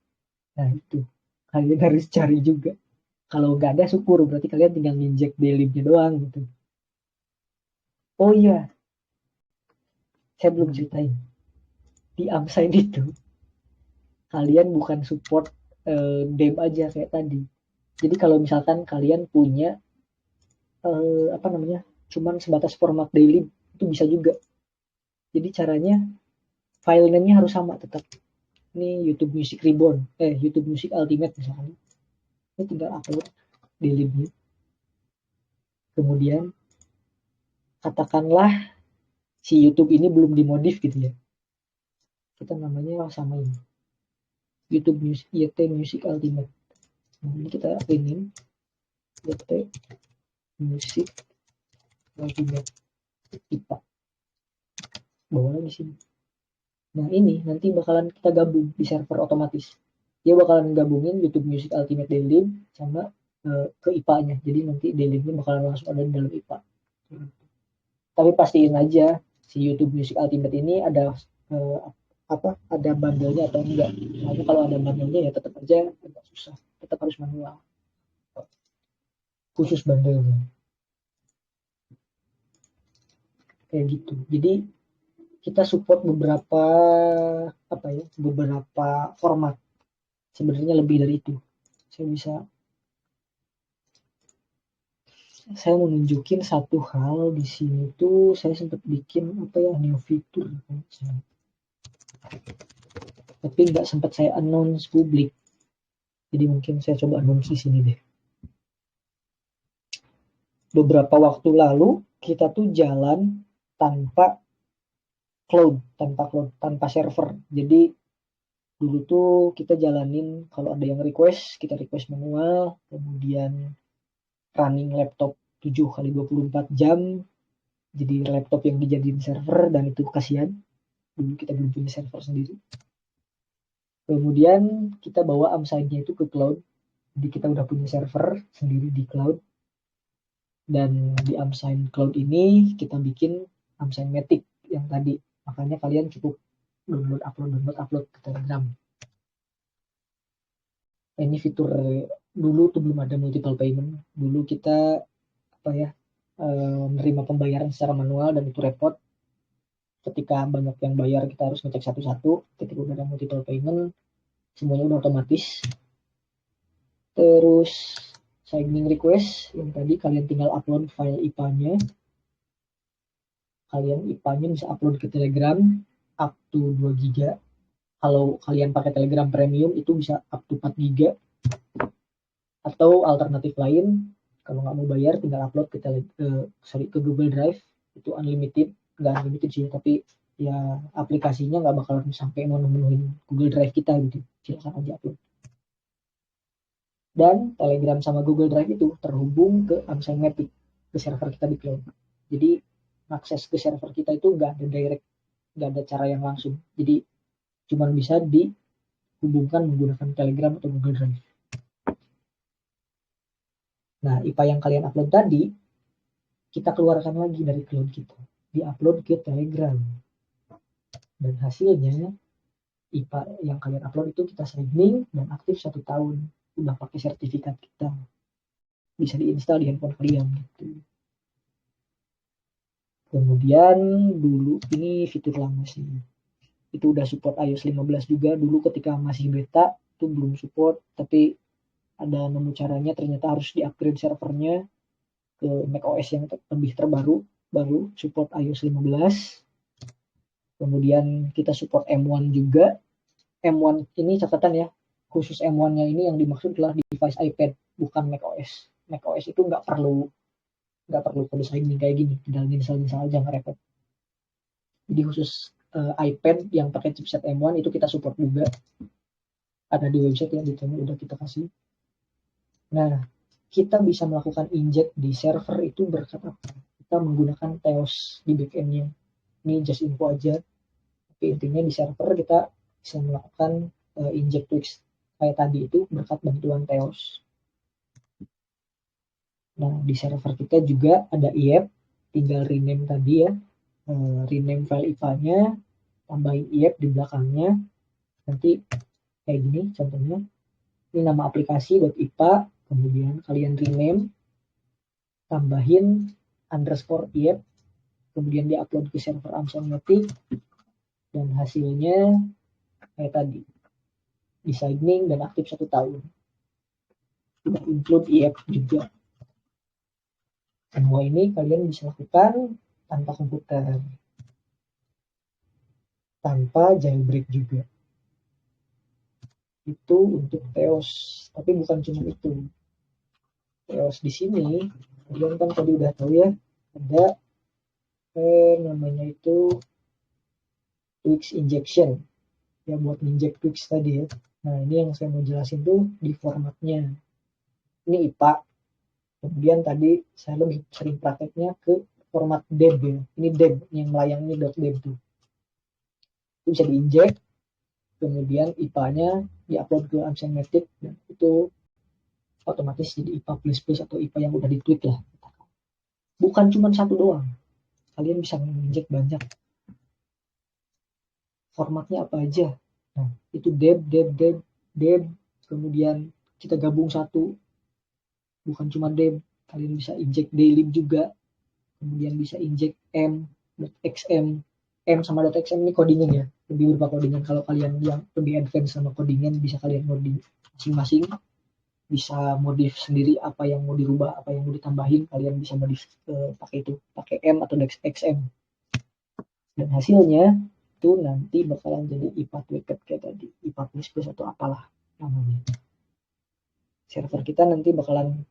Nah, itu kalian harus cari juga. Kalau nggak ada, syukur, berarti kalian tinggal nginjek daily-nya doang gitu. Oh iya, saya belum ceritain. Di Amsign itu kalian bukan support DEM aja kayak tadi. Jadi kalau misalkan kalian punya cuman sebatas format daily, itu bisa juga. Jadi caranya file name-nya harus sama tetap. Ini YouTube Music Reborn, YouTube Music Ultimate misalnya. Ini tinggal upload daily-nya. Kemudian katakanlah si YouTube ini belum dimodif gitu ya. Kita namanya samain. YouTube Music YT Music Ultimate. Nah, ini kita rename YT Music Ultimate IPA. Bawa lagi sini. Nah, ini nanti bakalan kita gabung di server otomatis. Dia bakalan gabungin YouTube Music Ultimate Daily sama ke IPA-nya. Jadi nanti daily-nya bakalan langsung ada di dalam IPA. Tapi pastiin aja si YouTube Music Ultimate ini ada ada bundle-nya atau enggak. Soalnya kalau ada bundle-nya ya tetap aja agak susah, tetap harus manual. Khusus bundle-nya. kayak gitu. Jadi kita support beberapa format. Sebenarnya lebih dari itu. Saya mau nunjukin satu hal di sini tuh, saya sempat bikin new fitur, tapi nggak sempat saya announce publik. Jadi mungkin saya coba announce di sini deh. Beberapa waktu lalu kita tuh jalan tanpa cloud, tanpa server. Jadi dulu tuh kita jalanin kalau ada yang request, kita request manual, kemudian running laptop 7 kali 24 jam, jadi laptop yang dijadiin server, dan itu kasihan, dulu kita belum punya server sendiri. Kemudian kita bawa Amsign-nya itu ke cloud, jadi kita udah punya server sendiri di cloud, dan di Amsign Cloud ini kita bikin Amsign Matic yang tadi, makanya kalian cukup download ke Telegram. Ini fitur dulu tuh belum ada multiple payment. Dulu kita menerima pembayaran secara manual, dan itu repot. Ketika banyak yang bayar, kita harus ngecek satu-satu. Ketika udah ada multiple payment, semuanya udah otomatis. Terus signing request yang tadi, kalian tinggal upload file IPA-nya. Kalian IPA-nya bisa upload ke Telegram up to 2 GB. Kalau kalian pakai Telegram Premium itu bisa up to 4 GB. Atau alternatif lain, kalau nggak mau bayar tinggal upload ke Google Drive, itu unlimited. Nggak unlimited sih, tapi ya aplikasinya nggak bakalan sampai memenuhi Google Drive kita gitu. Silakan aja upload. Dan Telegram sama Google Drive itu terhubung ke Amsign Matic, ke server kita di cloud. Jadi akses ke server kita itu nggak ada direct, nggak ada cara yang langsung. Jadi cuma bisa dihubungkan menggunakan Telegram atau Google Drive. Nah, IPA yang kalian upload tadi, kita keluarkan lagi dari cloud kita, di-upload ke Telegram. Dan hasilnya, IPA yang kalian upload itu kita signing dan aktif 1 tahun. Udah pakai sertifikat kita. Bisa diinstal di handphone kalian gitu. Kemudian dulu, ini fitur lama sih. Itu udah support iOS 15 juga. Dulu ketika masih beta, itu belum support, tapi ada nemu caranya, ternyata harus di-upgrade servernya ke macOS yang lebih terbaru, baru support iOS 15. Kemudian kita support M1 juga. M1 ini catatan ya, khusus M1-nya ini yang dimaksud adalah device iPad, bukan macOS. macOS itu nggak perlu kode signing kayak gini, tinggal install aja, nggak repot. Jadi khusus iPad yang pakai chipset M1 itu kita support juga. Ada di website yang detailnya udah kita kasih. Nah, kita bisa melakukan inject di server itu berkat apa? Kita menggunakan Theos di backend-nya. Ini just info aja. Tapi intinya di server kita bisa melakukan inject tweaks kayak tadi itu berkat bantuan Theos. Nah, di server kita juga ada IEP, tinggal rename tadi ya. Rename file IPA-nya, tambahin IEP di belakangnya. Nanti kayak gini contohnya. Ini nama aplikasi .ipa, kemudian kalian rename, tambahin _IEP, kemudian di-upload ke server Amsign Matic, dan hasilnya kayak tadi, di signing dan aktif 1 tahun. Sudah include IEP juga. Semua ini kalian bisa lakukan tanpa komputer, tanpa jailbreak juga. Itu untuk Theos, tapi bukan cuma itu. Theos di sini, kalian kan tadi udah tahu ya, ada namanya itu Twix injection, ya buat inject Twix tadi ya. Nah, ini yang saya mau jelasin tuh di formatnya. Ini IPA. Kemudian tadi saya lebih sering prakteknya ke format deb ya. Ini deb, yang melayang ini .deb tuh. Itu bisa diinjek, kemudian IPA-nya di-upload ke Amsign Matic, dan itu otomatis jadi IPA plus atau IPA yang udah ditweak lah. Bukan cuma satu doang. Kalian bisa menginjek banyak. Formatnya apa aja? Nah, itu deb, kemudian kita gabung satu. Bukan cuma deb, kalian bisa inject daylib juga. Kemudian bisa inject M, .xm, m sama .xm ini codingan ya, lebih berupa codingan. Kalau kalian yang lebih advance sama codingan bisa kalian modif masing-masing, bisa modif sendiri apa yang mau dirubah, apa yang mau ditambahin, kalian bisa modif pakai itu, pakai m atau .xm. Dan hasilnya itu nanti bakalan jadi IPA Tweaked kayak tadi, IPA plus atau apalah namanya. Server kita nanti bakalan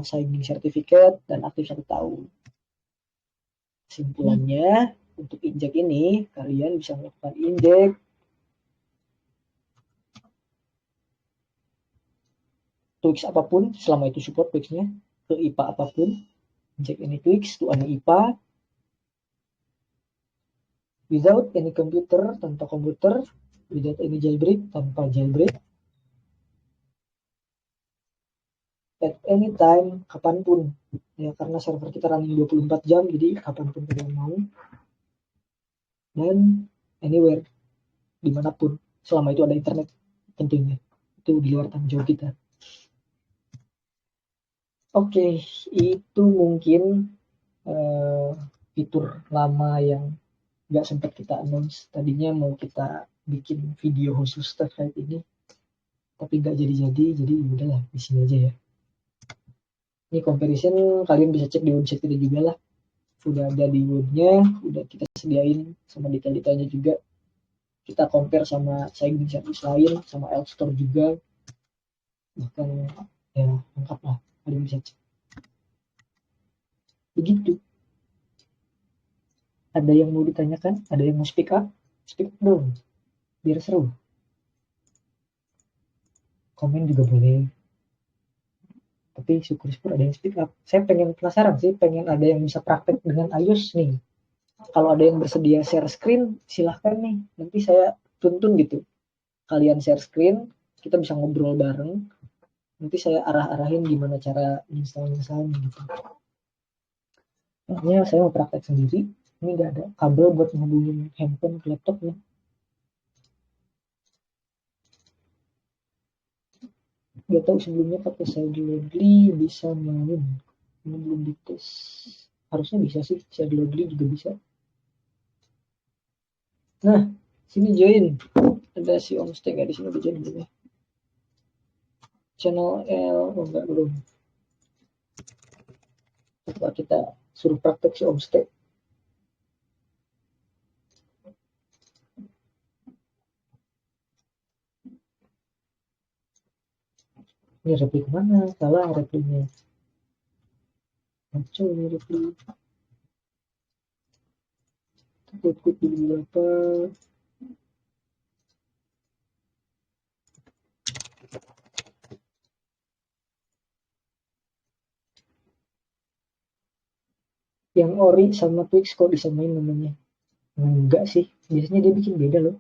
signing certificate dan aktif 1 tahun. Kesimpulannya, untuk injek ini kalian bisa melakukan injek Twix apapun selama itu support Twixnya ke IPA apapun. Injek ini Twix to any IPA without any computer, tanpa komputer, without any jailbreak, tanpa jailbreak, at any time, kapanpun ya, karena server kita running 24 jam, jadi kapanpun kalian mau, dan anywhere, dimanapun, selama itu ada internet tentunya, itu di luar tanggung jawab kita. Oke, itu mungkin fitur lama yang nggak sempat kita announce. Tadinya mau kita bikin video khusus terkait ini, tapi nggak jadi-jadi, jadi udahlah di sini aja ya. Ini comparison kalian bisa cek di website kita juga lah, udah ada di webnya, udah kita sediain sama detail-detailnya juga. Kita compare sama saing service lain, sama Elf Store juga, bahkan ya lengkap lah, kalian bisa cek. Begitu. Ada yang mau ditanyakan? Ada yang mau speak up? Speak up dong, biar seru. Komen juga boleh. Tapi syukur-syukur ada yang speak up. Saya pengen penasaran sih, pengen ada yang bisa praktek dengan iOS nih. Kalau ada yang bersedia share screen, silahkan nih. Nanti saya tuntun gitu. Kalian share screen, kita bisa ngobrol bareng. Nanti saya arah-arahin gimana cara install-installnya gitu. Makanya saya mau praktek sendiri. Ini nggak ada kabel buat ngehubungin handphone ke laptopnya. Gak tahu sebelumnya pakai Shadowly bisa main. Ini belum dites. Harusnya bisa sih, Shadowly juga bisa. Nah, sini join. Ada si Omstay nggak di sini, udah join belum ya? Channel L, oh enggak, belum. Coba kita suruh praktek si Omstay. Ini reply kemana? Salah reply-nya. Macam ini reply. Takut dulu berapa? Yang ori sama Twix kok disamain namanya? Enggak sih, biasanya dia bikin beda loh.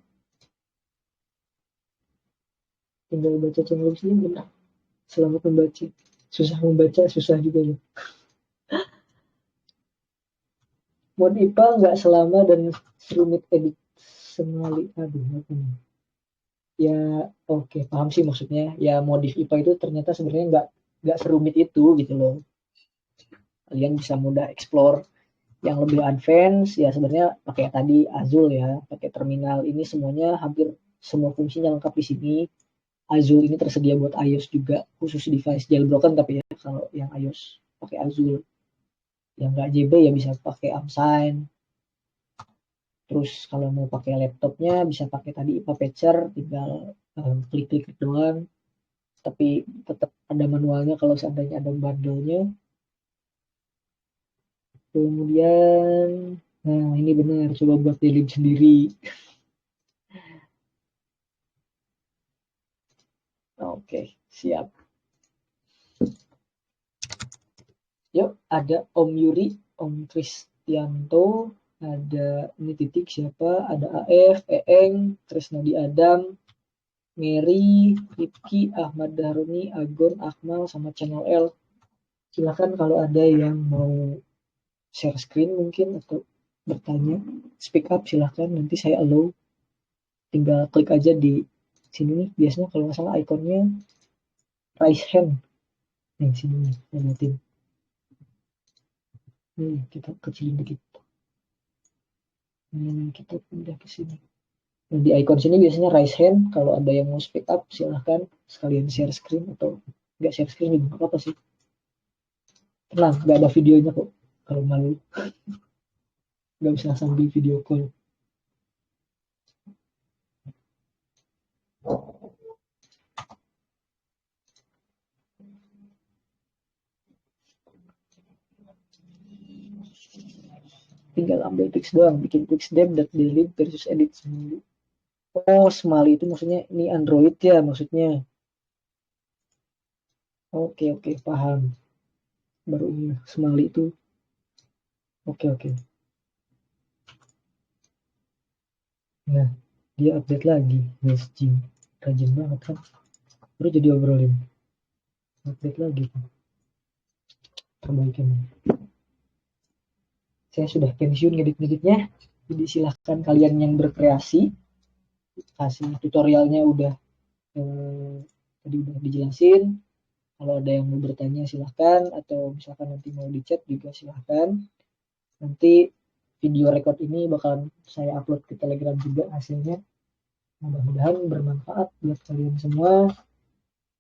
Tinggal baca channel sini benar. Selamat membaca. Susah membaca, susah juga loh. Mod IPA nggak selama dan rumit edit semali. Aduh, apa nih? Ya, oke, paham sih maksudnya. Ya, modif IPA itu ternyata sebenarnya nggak serumit itu gitu loh. Kalian bisa mudah explore yang lebih advance ya, sebenarnya pakai tadi Azul ya, pakai terminal ini semuanya hampir semua fungsinya lengkap di sini. Azul ini tersedia buat iOS juga, khusus device jailbroken, tapi ya kalau yang iOS pakai Azul. Yang nggak JB ya bisa pakai Amsign. Terus kalau mau pakai laptopnya bisa pakai tadi IPA Patcher, tinggal klik-klik doang. Tapi tetap ada manualnya kalau seandainya ada bundle-nya. Kemudian, nah ini benar, coba buat delete sendiri. Oke, siap. Yuk, ada Om Yuri, Om Kristianto, ada ini titik siapa, ada AF, Eeng, Tresnadi Adam, Mary, Ripki, Ahmad Daruni, Agon, Akmal, sama Channel L. Silakan kalau ada yang mau share screen mungkin atau bertanya, speak up silahkan, nanti saya allow. Tinggal klik aja di sini nih, biasanya kalau nggak salah ikonnya raise hand. Nih sini nih, lihatin. Kita kecilin dikit. Kita pindah ke sini. Nah, di icon sini biasanya raise hand. Kalau ada yang mau speak up, silahkan sekalian share screen atau nggak share screen juga nggak apa-apa sih. Tenang, nggak ada videonya kok. Kalau malu, nggak usah sambil video call. Tinggal ambil fix doang, bikin fix delete versus edit seminggu. Oh, Smali itu maksudnya ini Android ya maksudnya. Oke, oke, paham. Baru ini Smali itu. Oke, oke. Nah, dia update lagi. Yes, Jim. Rajin banget kan. Baru jadi obrolin. Update lagi kan. Perbaikan. Saya sudah pensiun ngedit-ngeditnya. Jadi silahkan kalian yang berkreasi. Kasih tutorialnya udah tadi udah dijelasin. Kalau ada yang mau bertanya silahkan, atau misalkan nanti mau di chat juga silahkan. Nanti video record ini bakalan saya upload ke Telegram juga hasilnya. Mudah-mudahan bermanfaat buat kalian semua.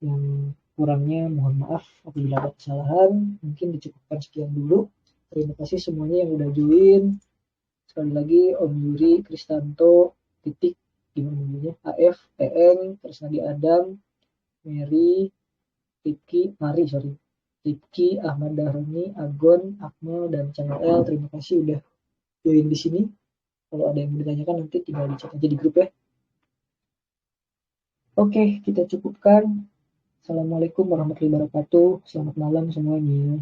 Yang kurangnya mohon maaf apabila ada kesalahan. Mungkin dicukupkan sekian dulu. Terima kasih semuanya yang udah join. Sekali lagi Om Yuri, Kristanto, titik, gimana namanya, AF, TN, Krisnadi Adam, Mary, Ripki, Ahmad Dahroni, Agon, Akmal, dan Channel L. Terima kasih udah join di sini. Kalau ada yang mau ditanyakan nanti tinggal di chat aja di grup ya. Oke, kita cukupkan. Assalamualaikum warahmatullahi wabarakatuh. Selamat malam semuanya.